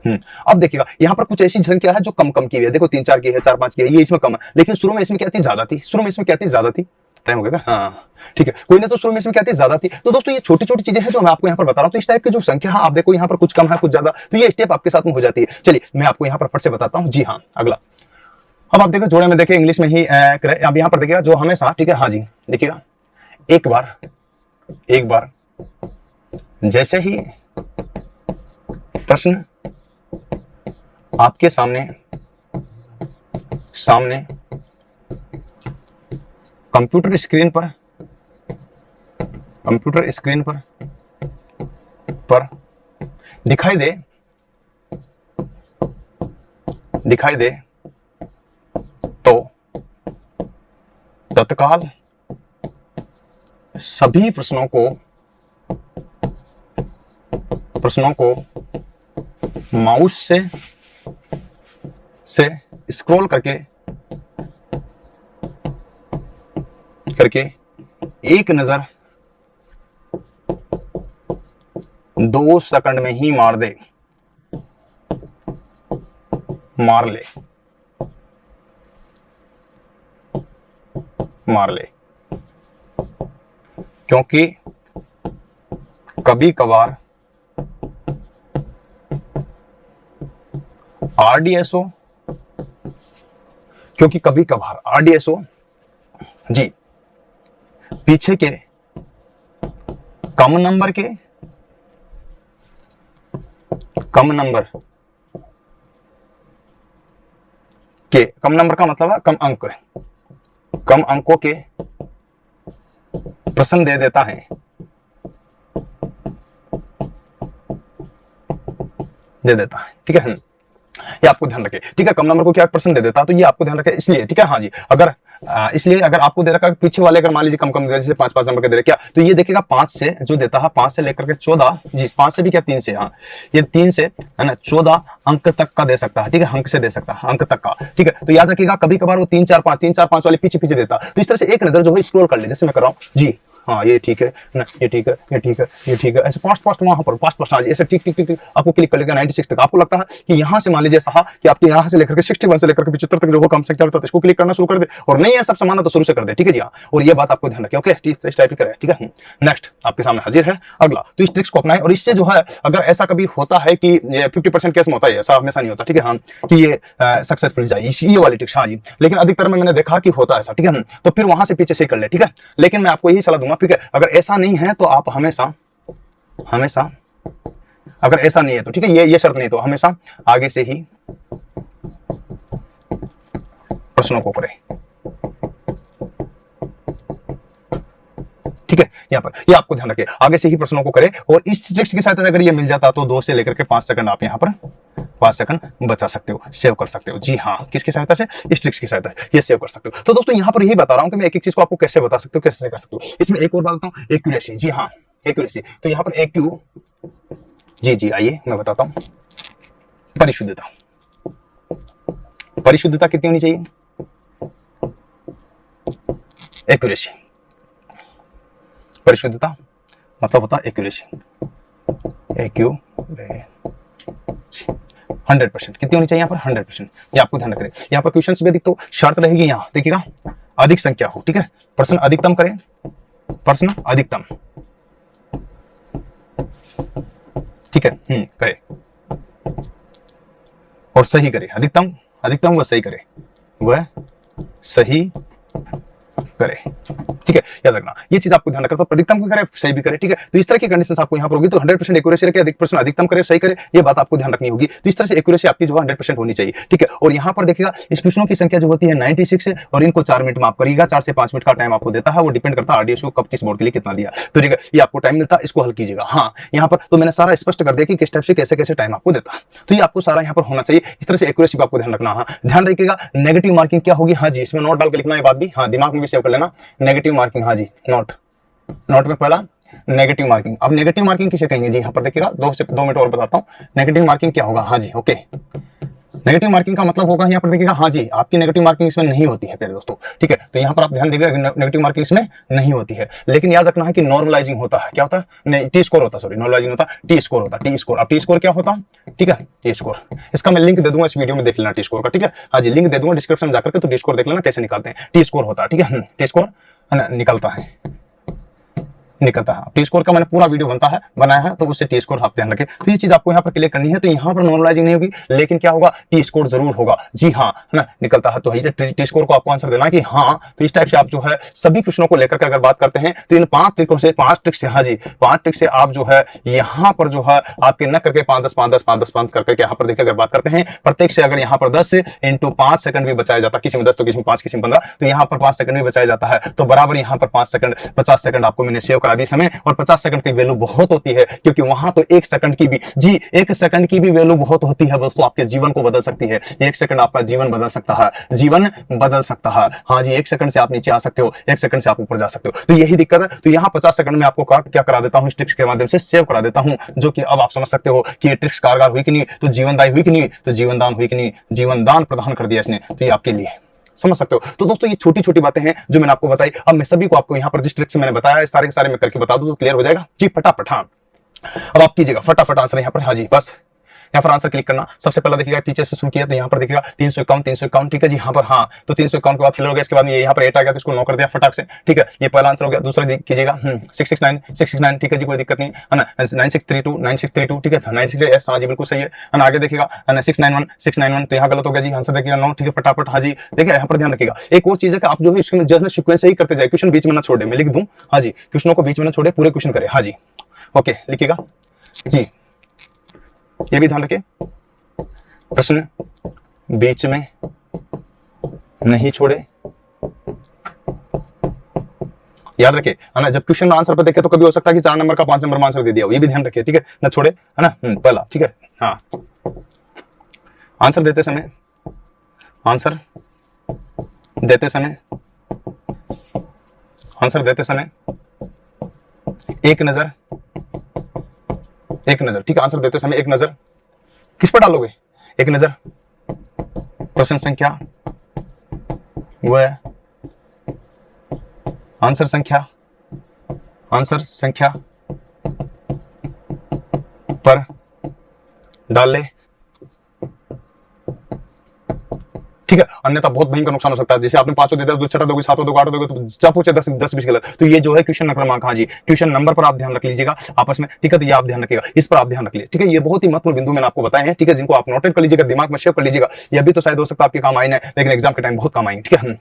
अब देखिएगा यहाँ पर कुछ ऐसी संख्या है जो कम की है, देखो 3 4 की है, 4 5 की है, ये इसमें कम है, लेकिन शुरू में इसमें क्या थी, ज्यादा थी। शुरू में इसमें क्या थी, ज्यादा थी। टाइम हो गया, हाँ ठीक है, कोई नहीं, तो शुरू में इसमें क्या थी, ज्यादा थी। तो दोस्तों ये छोटी छोटी चीजें हैं जो मैं आपको यहाँ पर बता रहा हूँ। तो इस टाइप की जो संख्या है आप देखो यहाँ पर कुछ कम है कुछ ज्यादा, तो ये स्टेप आपके साथ में हो जाती है। चलिए मैं आपको यहाँ पर फट से बताता हूँ जी, हाँ। अगला अब आप देखो जोड़े में देखिए इंग्लिश में ही अब यहाँ पर देखिएगा जो हमेशा, ठीक है, हाँ जी, देखिएगा एक बार जैसे ही प्रश्न आपके सामने कंप्यूटर स्क्रीन पर दिखाई दे तो तत्काल सभी प्रश्नों को माउस से स्क्रॉल करके एक नजर 2 सेकंड में ही मार ले, क्योंकि कभी कभार आरडीएसओ जी पीछे के कम नंबर का मतलब है कम अंकों के प्रश्न दे देता है, ठीक है। ये आपको ध्यान रखे, ठीक है, कम नंबर को क्या प्रश्न दे देता है, तो ये आपको ध्यान रखे इसलिए, ठीक है, हाँ जी। इसलिए अगर आपको दे रखा पीछे वाले अगर मान लीजिए कम दे, जैसे 5 5 नंबर के दे रहे क्या, तो ये देखिएगा 5 से जो देता है, 5 से लेकर के 14 जी, 5 से भी क्या 3 से, हाँ, ये 3 से है ना 14 अंक तक का दे सकता है, ठीक है, अंक से दे सकता है, अंक तक का, ठीक है। तो याद रखिएगा कभी कभार वो 3 4 5 वाले पीछे देता, तो इस तरह से एक नजर जो है स्क्रॉल कर ले, जैसे मैं कर रहा हूँ जी, हाँ ये ठीक है ना, ये ठीक है, ऐसे फास्ट वहां पर फास्ट हाँ, ऐसे टिक आपको क्लिक कर लेगा 96 तक। आपको लगता है कि यहाँ से मान लीजिए कि आपके यहाँ से लेकर के 61 से लेकर के 75 तक जो हो कम संख्या होता है, इसको क्लिक करना शुरू कर दे, और नहीं है सब समान है तो शुरू से कर दे, ठीक है जी, हाँ। और ये बात आपको ध्यान रखिए, ओके, इस टाइप की करें, ठीक है। नेक्स्ट आपके सामने हाजिर है अगला, तो इस ट्रिक्स को अपनाएं, और इससे जो है अगर ऐसा कभी होता है कि 50% केस में होता है, ऐसा हमेशा नहीं होता, ठीक है, हाँ, कि ये सक्सेसफुल जाए, ये वाली ट्रिक्स, हाँ जी, लेकिन अधिकतर में मैंने देखा कि होता है ऐसा, ठीक है, तो फिर वहां से पीछे से कर ले, ठीक है। लेकिन मैं आपको यही सलाह दूंगा, ठीक है, अगर ऐसा नहीं है तो आप हमेशा अगर ऐसा नहीं है तो ठीक है, ये शर्त नहीं, तो हमेशा आगे से ही प्रश्नों को करें, ठीक है। यहाँ पर ये आपको ध्यान रखिए, आगे से ही प्रश्नों को करें, और इस ट्रिक्स की सहायता से अगर ये मिल जाता तो 2 से लेकर के 5 सेकंड आप यहाँ पर 5 सेकंड बचा सकते हो, सेव कर सकते हो जी, हाँ। किसकी सहायता से, इस ट्रिक्स की सहायता से ये सेव कर सकते हो। तो दोस्तों यहाँ पर यही बता रहा हूं कि मैं एक चीज को आपको कैसे बता सकते हो, कैसे कर सकते हो। इसमें एक और बात बताऊं, एक्यूरेसी जी, हाँ, एक्यूरेसी। तो यहाँ पर एक्यू जी, आइए मैं बताता हूं, परिशुद्धता कितनी होनी चाहिए, एक्यूरेसी, परिशुद्धता मतलब होता है एक्यूरेसी, 100%। कितनी होनी चाहिए यहाँ पर 100%, ये आपको ध्यान रखना है। यहाँ पर क्वेश्चन में देखो शर्त रहेगी, यहाँ देखिएगा अधिक संख्या हो, ठीक है, प्रश्न अधिकतम करें, प्रश्न अधिकतम, ठीक है, करे और सही करे, अधिकतम अधिकतम वह सही करे, वह सही करे, ठीक है, याद रखना ये चीज आपको ध्यान रखना। तो अधिकतम भी करे सही भी करे, ठीक है। तो इस तरह की कंडीशंस आपको यहाँ पर होगी। तो 100% एक्यूरेसी रखे, अधिक प्रश्न अधिकतम करे सही करे, ये बात आपको ध्यान रखनी होगी। तो इस तरह से एक्यूरेसी आपकी जो है 100% होनी चाहिए, ठीक है। और यहाँ पर देखिएगा इस क्वेश्चनों की संख्या जो होती है 96 है और इनको 4 मिनट में आप करिएगा, 4 से 5 मिनट का टाइम आपको देता है, वो डिपेंड करता है आरडीएसओ कब किस बोर्ड के लिए कितना दिया, तो ठीक है, ये आपको टाइम मिलता है, इसको हल कीजिएगा। हाँ, यहाँ पर तो मैंने सारा स्पष्ट कर दिया कि किस टाइप से कैसे कैसे टाइम आपको देता है, तो ये आपको सारा यहाँ पर होना चाहिए। इस तरह से एक्यूरेसी को आपको ध्यान रखना। हाँ, ध्यान रखिएगा नेगेटिव मार्किंग क्या होगी, हाँ जी, इसमें नोट डाल के लिखना, ये बात भी हाँ दिमाग में भी सेव कर लेना। नेगेटिव मार्किंग, हाँ जी, नोट में पहला नेगेटिव मार्किंग। अब नेगेटिव मार्किंग किसे कहेंगे जी, यहाँ पर देखिएगा 2 मिनट और बताता हूँ नेगेटिव मार्किंग क्या होगा। हाँ जी, ओके, नेगेटिव मार्किंग का मतलब होगा यहाँ पर देखिएगा, हाँ जी, आपकी नेगेटिव मार्किंग इसमें नहीं होती है प्यारे दोस्तों, ठीक है। तो यहाँ पर आप ध्यान दीजिएगा नेगेटिव मार्किंग इसमें नहीं होती है, लेकिन याद रखना है कि नॉर्मलाइजिंग होता है। क्या होता है, नहीं, टी स्कोर होता है, सॉरी, नॉर्मलाइजिंग होता है, टी स्कोर होता है, टी स्कोर। अब टी स्कोर क्या होता है, ठीक है, टी स्कोर, इसका मैं लिंक दे दूंगा इस वीडियो में, देख लेना टी स्कोर का, ठीक है। हाँ जी, लिंक दे दूंगा डिस्क्रिप्शन में जाकर के, तो टी स्कोर देख लेना कैसे निकालते हैं, टी स्कोर होता है, ठीक है, टी स्कोर निकलता है। टी स्कोर का मैंने पूरा वीडियो बनाया है, तो उससे टी स्कोर आप ध्यान रखें। तो ये चीज आपको यहाँ पर क्लियर करनी है। तो यहाँ पर नॉर्मलाइजिंग नहीं होगी, लेकिन क्या होगा, टी स्कोर जरूर होगा, जी हाँ, है ना, निकलता है। तो टी स्कोर को आपको आंसर देना है कि हाँ। तो इस टाइप से आप जो है सभी क्वेश्चनों को लेकर के अगर बात करते हैं तो इन 5 ट्रिकों से, 5 ट्रिक से, हाँ जी, 5 ट्रिक से आप जो है यहाँ पर जो है आपके न करके 5-10 करके यहाँ पर देखिए अगर बात करते हैं प्रत्येक से, अगर यहाँ पर 10 into 5 सेकंड भी बचाया जाता है, किसी में 10 तो किसी में 5, किसी में 15, तो यहाँ पर 5 सेकंड भी बचाया जाता है, तो बराबर यहाँ पर 5 सेकंड 50 सेकंड आपको मैंने सेव करा दी समय। और 50 सेकंड की वैल्यू बहुत होती है, क्योंकि वहां तो 1 सेकंड की भी, जी 1 सेकंड की भी वैल्यू बहुत होती है दोस्तों, आपके जीवन को बदल सकती है। 1 सेकंड आपका जीवन बदल सकता है, जीवन बदल सकता है। हाँ जी, 1 सेकंड से आप नीचे आ सकते हो, 1 सेकंड से आप ऊपर जा सकते हो, तो यही दिक्कत है। तो यहाँ 50 सेकंड में आपको क्या करा देता हूँ, ट्रिक्स के माध्यम से सेव करा देता हूँ, जो कि अब आप समझ सकते हो कि ये ट्रिक्स कारगर हुई कि नहीं, तो जीवनदायी हुई कि नहीं, तो जीवनदान हुई कि नहीं, जीवनदान प्रदान कर दिया इसने, तो ये आपके लिए, समझ सकते हो। तो दोस्तों ये छोटी छोटी बातें हैं जो मैंने आपको बताई। अब मैं सभी को आपको यहाँ पर जिस ट्रिक्स मैंने बताया है सारे के सारे मैं करके बता दूं तो क्लियर हो जाएगा जी, फटाफट। हाँ, अब आप कीजिएगा फटाफट आंसर यहाँ पर। हाँ जी, बस यहाँ पर आंसर क्लिक करना। सबसे पहला देखिएगा पीछे से शुरू किया तो यहाँ पर देखिएगा 351, ठीक है जी। यहाँ पर हाँ, तो 351 के बाद फिलर हो गया, इसके बाद ये यहाँ पर 8 आ गया तो इसको 9 कर दिया फटाक से, ठीक है। ये पहला आंसर हो गया। दूसरा कीजिएगा 669, ठीक है जी, कोई दिक्कत नहीं है ना। 9632, ठीक है, 96 हाँ जी, बिल्कुल सही है ना। आगे देखिएगा 691, तो यहाँ गलत हो गया जी, आंसर देखिएगा 9, ठीक है, फटाफट। हाँ जी, देखिए यहाँ पर ध्यान रखिएगा। एक और चीज है कि आप जो है इसमें जो है सीक्वेंस ही करते जाए, क्वेश्चन बीच में ना छोड़े, मैं लिख दूं, हाँ जी, क्वेश्चनों को बीच में ना छोड़े, पूरे क्वेश्चन करे। हाँ जी, ओके, लिखिएगा जी, ये भी ध्यान रखिए, प्रश्न बीच में नहीं छोड़े, याद रखिए, है ना। जब क्वेश्चन आंसर पर देखे तो कभी हो सकता है कि 4 नंबर का 5 नंबर में आंसर दे दिया हो, ये भी ध्यान रखिए, ठीक है ना, छोड़े, है ना, पहला, ठीक है। हाँ, आंसर देते समय एक नजर, ठीक है, आंसर देते समय एक नजर किस पर डालोगे, एक नजर प्रश्न संख्या व आंसर संख्या पर डाले, ठीक है। अन्यथा बहुत भयंकर नुकसान हो सकता है। जैसे आपने 5 दे दिया, 6 दोगे, 7 दोगे, 8 दोगे, तो जब पूछे 10-20 गलत, तो ये जो है क्वेश्चन क्रमांक, हाँ जी, क्वेश्चन नंबर पर आप ध्यान रख लीजिएगा आपस में, ठीक है। तो ये आप ध्यान रखिएगा, इस पर आप ध्यान रख लीजिए, ठीक है। ये बहुत ही महत्वपूर्ण बिंदु मैंने आपको बताए हैं, ठीक है, जिनको आप नोटेट कर लीजिएगा, दिमाग में सेव कर लीजिएगा। ये अभी तो शायद हो सकता है आपके काम आए ना, लेकिन एग्जाम के टाइम बहुत काम आएंगे, ठीक है।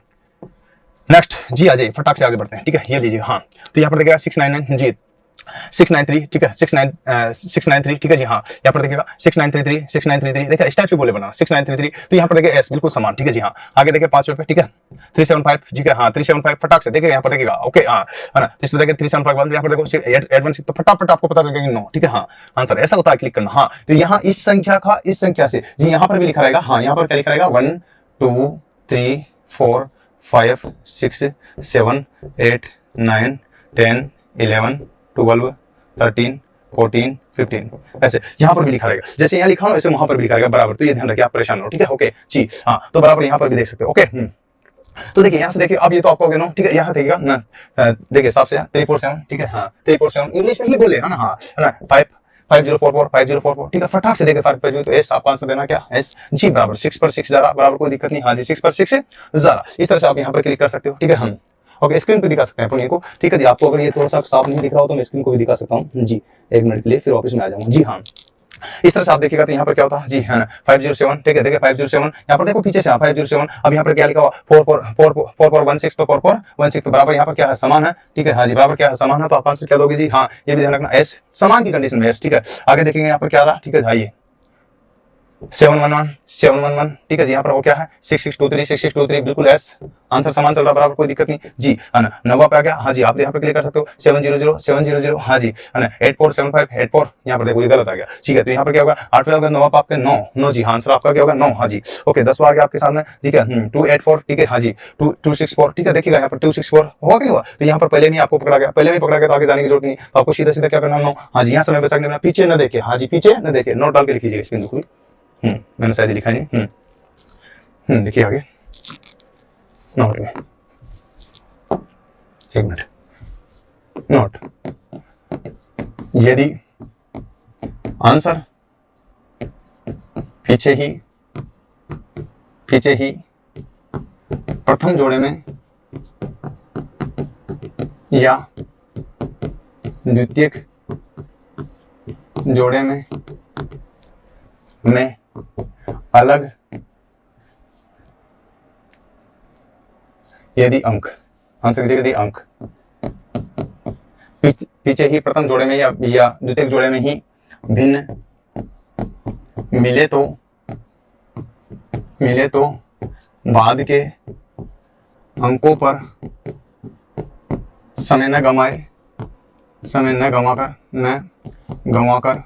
नेक्स्ट जी, आ जाइए, फटाक से आगे बढ़ते हैं, ठीक है। ये लीजिएगा, हाँ, तो यहाँ पर देखिएगा 699 जी, 693, ठीक है, 693, ठीक है जी। हाँ, यहाँ पर देखिएगा 6933, देखिए इस टाइप से बोले बनाना 6933, तो यहाँ पर देखिए एस बिल्कुल समान, ठीक है जी। हाँ, आगे देखिए 5 रुपए, ठीक है, 375, ठीक है, हाँ 375 फटाक से देखिए यहाँ पर देखिएगा, ओके, हाँ, है ना। तो इसमें देखिए 375 बाद यहाँ पर देखो 816, तो फटाफट आपको पता चलेगा कि 9, ठीक है। हाँ, आंसर ऐसा होता है, क्लिक करना। हाँ, तो यहाँ इस संख्या से जी, यहाँ पर भी लिखा रहेगा, हाँ, यहाँ पर क्या लिखा रहेगा, 1 2 3 4 5 6 7 8 9 10 11 12 13 14 15, ऐसे यहाँ पर भी लिखा रहेगा, जैसे यहाँ लिखा हो ऐसे वहां पर भी लिखा रहेगा बराबर। तो ये ध्यान रखिए, आप परेशान हो, ठीक है, ओके जी। हाँ, तो बराबर यहाँ पर भी देख सकते हो, ओके। तो देखिए यहाँ से देखिए, अब ये तो आपको ना, ठीक है, यहाँ देखिएगा ना, देखिए हिसाब से 347, ठीक है, हाँ 347 इंग्लिश में ही बोले, है ना, हाँ, है ना, 5044 ठीक है, फटाक से देखे फर्क पे तो एस आपका आंसर देना क्या एस जी बराबर 6 पर 6 ज़रा बराबर, कोई दिक्कत नहीं, हाँ जी 6 पर 6 ज़रा, इस तरह से आप यहाँ पर क्लिक कर सकते हो। ठीक है, हम ओके स्क्रीन पे दिखा सकते हैं अपन को। ठीक है जी, आपको अगर ये थोड़ा सा साफ नहीं दिख रहा हो तो मैं स्क्रीन को भी दिखा सकता हूँ जी, 1 मिनट के लिए, फिर ऑफिस में आ जाऊंगा जी। हाँ, इस तरह से आप देखिएगा तो यहाँ पर क्या होता है जी, है ना 507। ठीक है, देखिए 507 यहाँ पर देखो पीछे से 507। अब यहाँ पर क्या लिखा हुआ 4416, तो 4416 तो बराबर यहाँ पर क्या है समान है। ठीक है, हाँ जी बराबर क्या है समान है, तो आप आंसर क्या दोगे जी, हाँ ये भी ध्यान रखना एस समान की कंडीशन में एस। ठीक है, आगे देखेंगे यहाँ पर क्या रहा। ठीक है भाई 711 ठीक है जी, यहाँ पर वो क्या है 6623 बिल्कुल एस, आंसर समान चल रहा बराबर, कोई दिक्कत नहीं जी, है ना। नवा पे आ गया, हाँ जी आप यहाँ पे क्लिक कर सकते हो 700 हाँ जी, है ना 8475 यहाँ पर देखो ये गलत आ गया। ठीक है, तो यहाँ पर क्या होगा 8 पे होगा नवा पे आपके 9 जी, आंसर आपका क्या होगा 9 हाँ जी। ओके 10 आ गया आपके सामने। ठीक है 284 ठीक है, हाँ जी 264 ठीक है, देखिएगा यहाँ पर 264 हुआ क्या हुआ, तो यहाँ पर पहले नहीं आपको पकड़ा गया, पहले नहीं पकड़ा गया तो आगे जाने की जरूरत नहीं, तो आपको सीधा सीधा क्या करना 9 हाँ जी, यहाँ समय बचा के पीछे न देखे, हाँ जी पीछे न देखे, नोट डाल के लिखिएगा इसमें बिल्कुल। मैंने शायद लिखा नहीं। देखिए आगे नोट में 1 मिनट नोट, यदि आंसर पीछे ही प्रथम जोड़े में या द्वितीयक जोड़े में अलग यदि अंक, आंसर यदि अंक पीछे ही प्रथम जोड़े में या द्वितीय जोड़े में ही भिन्न मिले तो बाद के अंकों पर समय न गंवाकर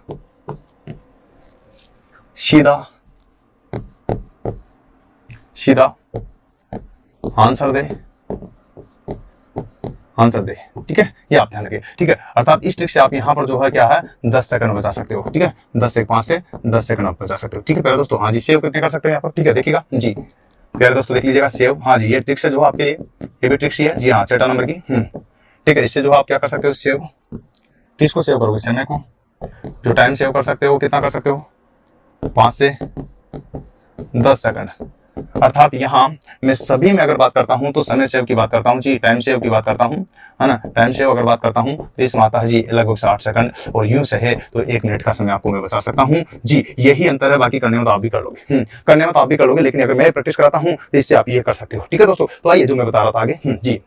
सीधा आंसर दे। ठीक है, ये आप ध्यान रखिए। ठीक है, अर्थात इस ट्रिक से आप यहाँ पर जो है क्या है 10 सेकंड बचा सकते हो। ठीक है, 10 से 5 से 10 सेकंड आप बचा सकते हो। ठीक है प्यारे दोस्तों, हाँ जी सेव कितने कर सकते हैं यहाँ पर। ठीक है, देखिएगा जी प्यारे दोस्तों देख लीजिएगा सेव, हाँ जी ये ट्रिक्स है जो आपके लिए, ये भी ट्रिक्स ही है जी हाँ 6 नंबर की। ठीक है, इससे जो आप क्या कर सकते हो सेव, किसको सेव करोगे समय को, जो टाइम सेव कर सकते हो कितना कर सकते हो 5 से 10 सेकंड। अर्थात यहाँ मैं सभी में अगर बात करता हूँ तो समय सेव की बात करता हूँ जी, टाइम सेव की बात करता हूँ, है ना। टाइम सेव अगर बात करता हूँ तो इसमें आता है जी लगभग 60 सेकंड, और यूं से है तो 1 मिनट का समय आपको मैं बचा सकता हूँ जी। यही अंतर है, बाकी करने में तो आप भी कर लोगे, करने में तो आप भी कर लोगे, लेकिन अगर मैं प्रैक्टिस कराता हूँ तो इससे आप ये कर सकते हो। ठीक है दोस्तों, तो आइए जो मैं बता रहा था आगे जी,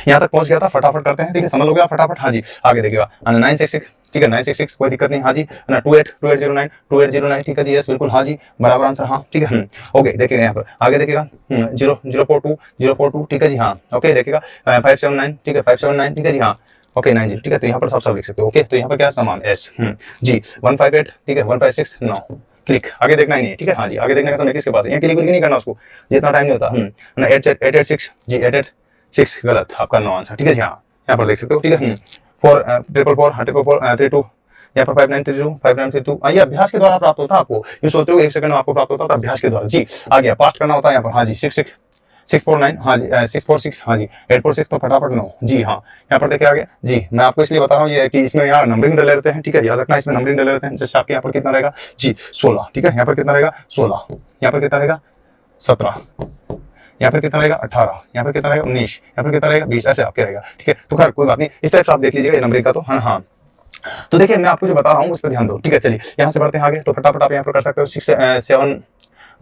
यहाँ तक पहुंच गया था, फटाफट करते हैं। ठीक है, समझ लोगे आप फटाफट, हाँ जी आगे देखिएगा 966 ठीक है 966 कोई दिक्कत नहीं, हाँ जी ना 2809 ठीक है जी यस बिल्कुल, हाँ जी बराबर आंसर, हाँ ठीक है। ओके देखिएगा यहाँ पर आगे देखिएगा 042 ठीक है जी, हाँ ओके देखिएगा 579 ठीक है 579 ठीक है जी, हाँ ओके 90 ठीक है, तो यहाँ पर सब लिख सकते हो। ओके, तो यहाँ पर क्या समान एस जी 158 ठीक है 156 9 क्लिक, आगे देखना ही नहीं। ठीक है, हाँ जी आगे देखने का समय किसके पास है, यहाँ क्लिक नहीं करना उसको, जितना टाइम नहीं होता। 886 जी 886 गलत, आपका 9 आंसर। ठीक है जी, हाँ यहाँ पर देख सकते हो। ठीक है 444 यहाँ पर 5932 ये अभ्यास के द्वारा प्राप्त होता है आपको, ये सोचो 1 सेकंड में आपको प्राप्त होता था अभ्यास के द्वारा जी। आ गया पास्ट करना होता है यहाँ पर, हाँ जी 649 हाँ जी 646 हाँ जी 846 तो फटाफट 9 जी, हाँ यहाँ पर देखिए आगे जी। मैं आपको इसलिए बता रहा हूँ ये कि इसमें यहाँ नंबरिंग डाले रहते हैं। ठीक है, याद रखना इसमें नंबरिंग डाले रहते हैं। जैसे आपके यहाँ पर कितना रहेगा जी 16 ठीक है, यहाँ पर कितना रहेगा 16, यहाँ पर कितना रहेगा 17, यहाँ पर कितना रहेगा 18, यहाँ पर कितना रहेगा 19, यहाँ पर कितना रहेगा 20, ऐसे आपके रहेगा। ठीक है, तो खैर कोई बात नहीं, इस टाइप से आप देख लीजिएगा ये नंबरिंग का। तो हाँ हाँ तो देखिए मैं आपको जो बता रहा हूँ उस पर ध्यान दो। ठीक है, चलिए यहाँ से बढ़ते हैं आगे, तो फटाफट आप यहाँ पर कर सकते हो 6 7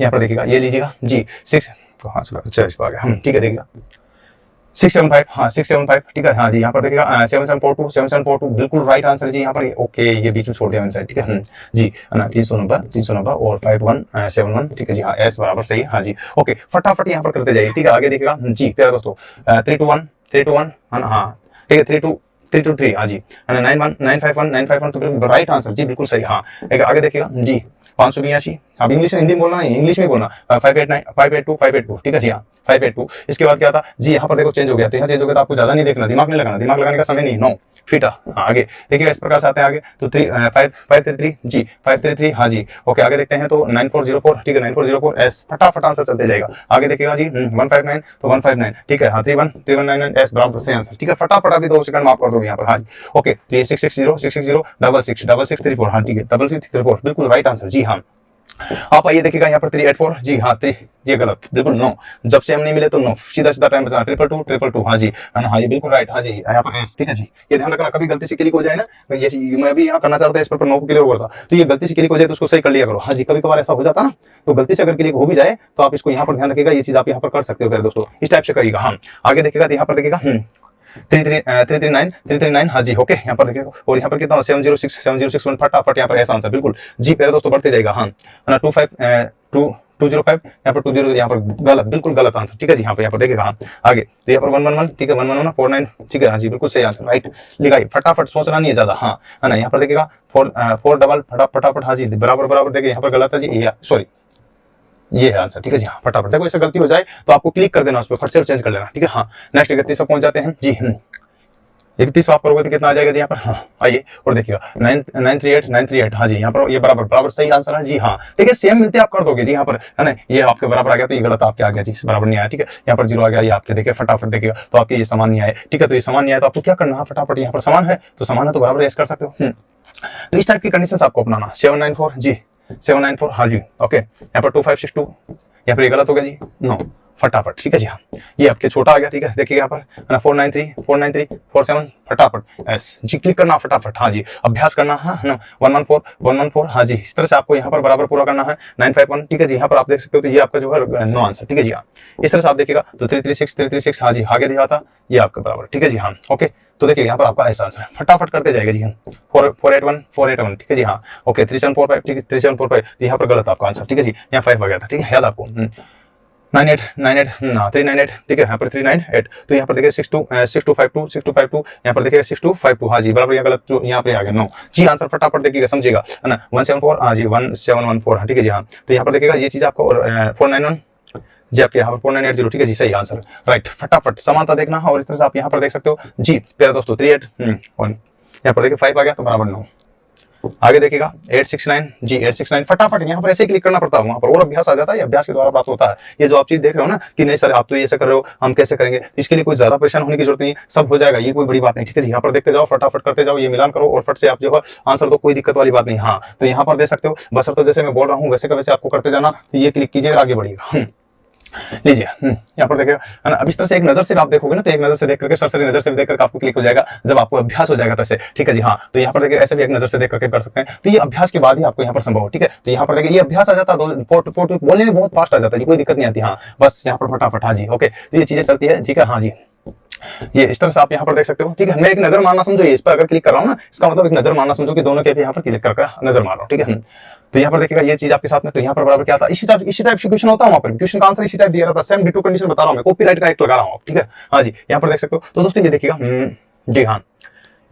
यहाँ पर देखिएगा ये लीजिएगा जी 6 कहाँ से लगा 6 आ गया। ठीक है देखिएगा 675 हाँ 675 ठीक है, हाँ जी यहाँ पर देखिएगा 7742 बिल्कुल राइट आंसर जी यहाँ पर। ओके ये बीच में छोड़ दिया मैंने साइड। ठीक है जी है ना 390 और 5171 ठीक है जी, हाँ एस बराबर सही, हाँ जी ओके फटाफट यहाँ पर करते जाइए। ठीक है, आगे देखिएगा जी प्यारे दोस्तों 321 है ना, हाँ ठीक है 323 हाँ जी 951 तो बिल्कुल राइट आंसर जी बिल्कुल सही। हाँ आगे देखिएगा जी 582, अब इंग्लिश में हिंदी में बोलना नहीं, इंग्लिश में बोलना 582 ठीक है जी, हाँ 582। इसके बाद क्या था जी यहाँ पर देखो चेंज हो गया, तो यहाँ चेंज हो गया तो आपको ज्यादा नहीं देखना, दिमाग नहीं लगाना, दिमाग लगाने का समय नहीं 9 फीटा। हाँ आगे देखिएगा इस प्रकार से आते हैं आगे तो 533 जी 533 हाँ जी। ओके आगे देखते हैं तो 9404 ठीक है 9404 एस फटाफट आंसर चलते जाएगा। आगे देखिएगा जी 159 तो 159 ठीक है हाँ 3199 एस बराबर से आंसर ठीक है फटाफट अभी 2 सेकंड में आप कर दोगे यहाँ पर हाँ जी। ओके तो ये 660 6664 हाँ ठीक है 6634 बिल्कुल राइट आंसर जी हाँ। आप आइए देखिएगा यहाँ पर 384 जी हाँ 3 ये गलत बिल्कुल नो जब से हम नहीं मिले तो नो सीधा सीधा टाइम बचाना 222 हाँ जी हाँ ये बिल्कुल राइट हाँ जी यहाँ पर एस ठीक है जी। ये ध्यान रखना कभी गलती से क्लिक हो जाए ना ये मैं भी यहाँ करना चाहता था इस पर नो को क्लियर हुआ था तो ये गलती से क्लिक हो जाए तो उसको सही कर लिया करो हाँ जी। कभी कभार ऐसा हो जाता ना तो गलती से अगर क्लिक हो भी जाए तो आप इसको यहाँ पर ध्यान रखिएगा ये चीज आप यहाँ पर कर सकते हो दोस्तों इस टाइप से करिएगा। हाँ आगे देखिएगा यहाँ पर देखिएगा 339 हाँ जी। ओके यहाँ पर देखिएगा और यहाँ पर कितना 7061 फटाफट यहाँ पर ऐसा आंसर बिल्कुल जी प्यारे दोस्तों बढ़ते जाएगा। हाँ 205 यहाँ पर 20 यहाँ पर गलत बिल्कुल गलत आंसर ठीक है जी। यहाँ पर देखिएगा हाँ आगे तो यहाँ पर 111 ठीक है 111 49 ठीक है हाँ जी बिल्कुल सही आंसर राइट लिखाई फटाफट सोचना नहीं है ज्यादा। हाँ है ना यहाँ पर देखिएगा 4 डबल फटाफट हाँ जी बराबर देखिए यहाँ पर गलत है जी सॉरी ये है आंसर ठीक है जी। हाँ फटाफट देखो ऐसे गलती हो जाए तो आपको क्लिक कर देना उस पर फट से चेंज कर लेना ठीक है। हाँ नेक्स्ट 31 पर पहुंच जाते हैं जी 31 आप करोगे तो कितना आ जाएगा जी यहाँ पर। हाँ आइए और देखिएगा 938 हाँ जी यहाँ पर ये बराबर सही आंसर है जी। हाँ देखिए सेम मिलते आप कर दोगे जी यहाँ पर है ना ये आपके बराबर आ गया तो ये गलत आपके आ गया जी बराबर नहीं आया ठीक है। यहाँ पर 0 आ गया ये आपके देखिए फटाफट देखिएगा तो आपके ये समान नहीं आए ठीक है। तो ये समान नहीं आया तो आपको क्या करना है फटाफट यहाँ पर समान है तो बराबर ऐसे कर सकते हो। तो इस टाइप की कंडीशन आपको अपनाना 794 जी 794 हाँ जी। ओके यहाँ पर 2562 यहाँ पर ये गलत हो गया जी नो फटाफट ठीक है जी। हाँ ये आपके छोटा आ गया ठीक है देखिए यहाँ पर 493 47 फटाफट एस जी क्लिक करना फटाफट हाँ जी। अभ्यास करना है ना 114 हाँ जी। इस तरह से आपको यहाँ पर बराबर पूरा करना है 951 ठीक है जी। यहाँ पर आप देख सकते हो तो ये आपका जो है नो आंसर ठीक है जी। हाँ इस तरह से आप देखिएगा तो 336 हाँ जी आगे दिया था ये आपके बराबर ठीक है जी। हाँ ओके तो देखिए यहाँ पर आपका ऐसा आंसर है फटाफट करते जाएगा जी। 481 ठीक है जी। हाँ ओके 3745 ठीक है 3745 यहाँ पर गलत आपका आंसर ठीक है जी। यहाँ 5 आ गया था ठीक है याद आपको 98 398 ठीक है यहाँ पर 398 तो यहाँ पर देखिए 6252 यहाँ पर देखिए 6252 हाँ जी बराबर यहाँ गलत जो यहाँ पे आ गया नो जी आंसर फटाफट देखिएगा समझिएगा है ना 174 हाँ जी 1714 हाँ ठीक है जी। हाँ तो यहाँ पर देखिएगा ये चीज आपको और 491 जी आपके यहाँ पर 4980 ठीक है जी सही आंसर राइट फटाफट समानता देखना है। और इस तरह से आप यहाँ पर देख सकते हो जी प्यारे दोस्तों 381 यहाँ पर देखिए 5 आ गया तो बराबर 9 आगे देखिएगा 869 जी 869 फटाफट यहाँ पर ऐसे क्लिक करना पड़ता है वहां पर और अभ्यास आ जाता है अभ्यास के द्वारा प्राप्त होता है। ये जो आप चीज देख रहे हो ना कि नहीं सर आप तो ये ऐसा कर रहे हो हम कैसे करेंगे इसके लिए कोई ज्यादा परेशान होने की जरूरत नहीं सब हो जाएगा ये कोई बड़ी बात नहीं ठीक है जी। यहाँ पर देखते जाओ फटाफट करते जाओ ये मिलान करो और फट से आप जो है आंसर दो कोई दिक्कत वाली बात नहीं। हाँ तो यहाँ पर देख सकते हो बस तो जैसे मैं बोल रहा हूँ वैसे का वैसे आपको करते जाना ये क्लिक कीजिए आगे बढ़िएगा लीजिए यहाँ पर देखिएगा अब इस तरह से एक नजर से आप देखोगे ना तो एक नजर से देख करके सरसरी नजर से देख करके आपको क्लिक हो जाएगा जब आपको अभ्यास हो जाएगा तो ऐसे ठीक है जी। हाँ तो यहाँ पर देखिए ऐसे भी एक नजर से देख करके कर सकते हैं तो ये अभ्यास के बाद ही आपको यहाँ पर संभव हो ठीक है। तो यहाँ पर देखिए ये अभ्यास आ जाता है पोर्ट बोलने में बहुत फास्ट आ जाता है कोई दिक्कत नहीं आती। हाँ बस यहाँ पर फटाफट हाँ जी ओके तो ये चीजें चलती है ठीक है। हाँ जी ये इस तरह से आप यहाँ पर देख सकते हो ठीक है। मैं एक नजर मारना समझो इस पर अगर क्लिक कर रहा हूँ ना इसका मतलब एक नजर मारना समझो कि दोनों के यहाँ पर क्लिक करके नजर मार रहा हूँ ठीक है। तो यहाँ पर देखिएगा ये चीज आपके साथ में तो यहाँ पर बराबर क्या था इसी टाइप क्वेश्चन होता है वहाँ पर क्वेश्चन का आंसर इसी टाइप दिया रहता है सेम डिटो कंडीशन बता रहा हूँ मैं कॉपीराइट का एक लगा रहा हूँ ठीक है। हाँ जी यहाँ पर देख सकते हो तो दोस्तों ये देखिएगा जी हाँ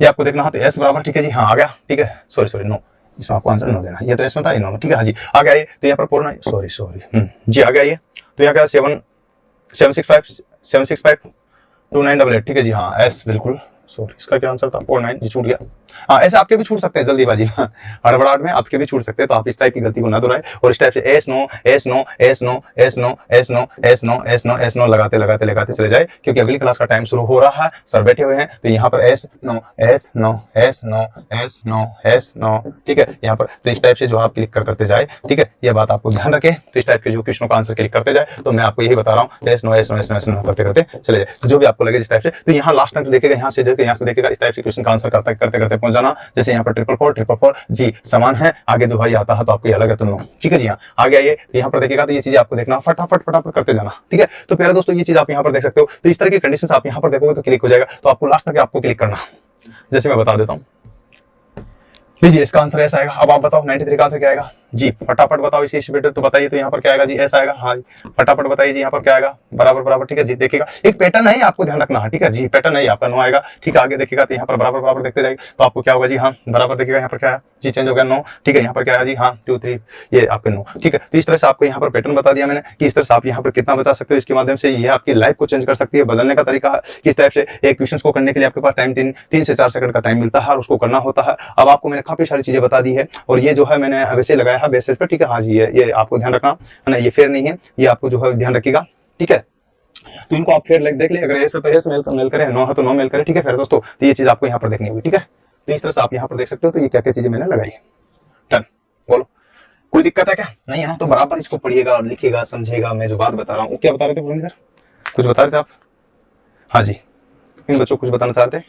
ये आपको देखना है तो एस बराबर ठीक है जी। हाँ आ गया ठीक है सॉरी नो इसमें आपको आंसर नो देना ये तो इसमें था नो ठीक है। हाँ जी आ गया ये तो यहाँ पर पूर्ण सॉरी जी आ गया ये तो यहाँ क्या 765 2988 ठीक है जी। हाँ एस बिल्कुल सॉरी इसका क्या आंसर था 49 जी छूट गया। हाँ ऐसे आपके भी छूट सकते हैं जल्दीबाजी हड़बड़ाहट में आपके भी छूट सकते हैं तो आप इस टाइप की गलती को ना दोहराएं और इस टाइप से एस नो लगाते चले जाए क्योंकि अगली क्लास का टाइम शुरू हो रहा है सर बैठे हुए हैं तो यहाँ पर एस नो ठीक है यहाँ पर तो इस टाइप से जो आप क्लिक करते जाए ठीक है। यह बात आपको ध्यान रखें तो इस टाइप के जो क्वेश्चनों का आंसर क्लिक करते जाए तो मैं आपको यही बता रहा हूँ एस नो करते चले जाए तो जो भी आपको लगे इस टाइप से तो यहाँ लास्ट तक देखेगा यहाँ से देखेगा इस टाइप से क्वेश्चन का आंसर करते पहुंच जाना। जैसे यहाँ पर 444 जी समान है आगे दो भाई आता है तो आपको अलग है तो नो ठीक है जी। हाँ आगे आइए यहाँ पर देखिएगा तो ये चीज आपको देखना फटाफट करते जाना ठीक है। तो प्यारे दोस्तों ये चीज आप यहाँ पर देख सकते हो तो इस तरह की कंडीशंस आप यहाँ पर देखोगे तो क्लिक हो जाएगा तो आपको लास्ट तक आपको क्लिक करना जैसे मैं बता देता हूँ। लीजिए इसका आंसर ऐसा आएगा। अब आप बताओ 93 का आंसर क्या आएगा। जी फटाफट बताओ इसी बेटे, तो बताइए तो यहाँ पर क्या आएगा जी, ऐसा आएगा। हाँ फटाफट बताइए जी यहाँ पर क्या आएगा, बराबर बराबर, ठीक है जी। देखिएगा एक पैटर्न है, आपको ध्यान रखना है, ठीक है जी, पैटर्न है आपका 9 आएगा, ठीक है। आगे देखिएगा तो यहाँ पर बराबर बराबर देखते जाएगा तो आपको क्या होगा जी, हाँ बराबर देखिएगा यहाँ पर क्या है जी, चेंज हो गया 9, ठीक है। यहाँ पर क्या है जी, हाँ 2 3 ये आपके 9, ठीक है। तो इस तरह से आपको यहाँ पर पैटर्न बता दिया मैंने कि इस तरह से आप यहाँ पर कितना बचा सकते हो, इसके माध्यम से ये आपकी लाइफ को चेंज कर सकती है। बदलने का तरीका किस टाइप से, एक क्वेश्चन को करने के लिए आपके पास टाइम 3 से 4 सेकंड का टाइम मिलता है और उसको करना होता है। अब आपको मैंने काफी सारी चीजें बता दी है और ये जो है मैंने वैसे लगाया है बेसिस पर, ठीक है। हाँ जी ये आपको ध्यान रखना है ना, ये फेयर नहीं है, ये आपको जो है ध्यान रखिएगा, ठीक है। तो इनको आप फेयर देख ले, अगर ऐसा तो ऐसे मेल करे, 9 है तो 9 मेल करे, ठीक है। फिर दोस्तों तो ये चीज आपको यहाँ पर देखनी होगी, ठीक है। तो इस तरह से आप यहाँ पर देख सकते हो, तो ये क्या क्या चीजें मैंने लगाई है। डन, बोलो कोई दिक्कत है क्या, नहीं है ना? तो बराबर इसको पढ़िएगा और लिखिएगा, समझिएगा मैं जो बात बता रहा हूँ। क्या बता रहे थे प्रोफेसर, कुछ बता रहे थे आप? हाँ जी, इन बच्चों को कुछ बताना चाहते हैं?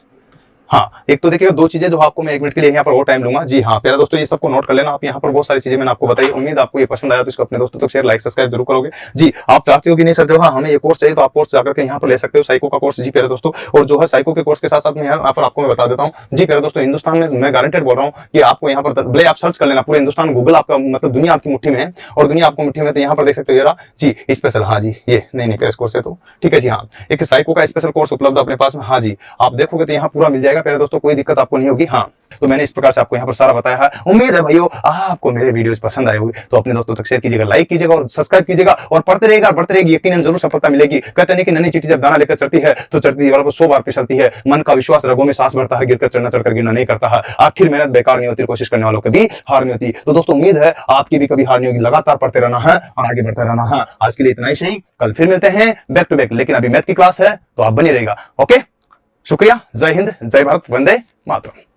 हाँ एक तो देखिए 2 चीजें जो आपको मैं 1 मिनट के लिए यहाँ पर और टाइम लूंगा जी। हाँ प्यारे दोस्तों ये सबको नोट कर लेना आप, यहाँ पर बहुत सारी चीजें मैंने आपको बताई। उम्मीद आपको ये पसंद आया तो इसको अपने दोस्तों तक शेयर, लाइक, सब्सक्राइब जरूर करोगे जी। आप चाहते हो कि नहीं सर जो हाँ हमें ये कोर्स चाहिए, तो आप कोर्स जाकर के यहाँ पर ले सकते हो, साइको का कोर्स जी प्यारे दोस्तों। और जो है साइको के कोर्स के साथ साथ मैं यहाँ पर आपको मैं बता देता हूँ जी प्यारे दोस्तों, हिंदुस्तान में मैं गारंटेड बोल रहा हूँ कि आपको यहाँ पर भले आप सर्च कर लेना पूरे हिंदुस्तान, गूगल आपका मतलब दुनिया आपकी मुट्ठी में है और दुनिया आपको मुट्ठी में, तो यहाँ पर देख सकते हो यार जी स्पेशल, हाँ जी ये नहीं क्रैश कोर्स है, तो ठीक है जी। हाँ एक साइको का स्पेशल कोर्स उपलब्ध अपने पास में, हाँ जी आप देखोगे तो यहाँ पूरा मिल जाएगा प्यारे दोस्तों, कोई दिक्कत आपको नहीं होगी। हाँ तो मैंने इस प्रकार से आपको यहाँ पर सारा बताया है। उम्मीद है भाइयों आपको मेरे वीडियोस पसंद आए होंगे, तो अपने दोस्तों तक शेयर कीजिएगा, लाइक कीजिएगा और सब्सक्राइब कीजिएगा और पढ़ते रहेगा, बढ़ते रहेगी, यकीनन जरूर सफलता मिलेगी। कहते हैं कि नन्ही चींटी जब दाना लेकर चढ़ती है तो चढ़ती दीवार पर 100 बार फिसलती है, मन का विश्वास रगों में सांस भरता है, गिरकर चढ़ना चढ़कर गिरना नहीं करता है, आखिर मेहनत बेकार नहीं होती, कोशिश करने वालों की भी हार नहीं होती। तो दोस्तों उम्मीद है आपकी भी कभी हार नहीं होगी, लगातार पढ़ते रहना है और आगे बढ़ते रहना है। आज के लिए इतना ही सही, कल फिर मिलते हैं बैक टू बैक, लेकिन अभी मैथ की क्लास है तो आप बनी रहेगा। ओके शुक्रिया, जय हिंद, जय भारत, वंदे मातरम।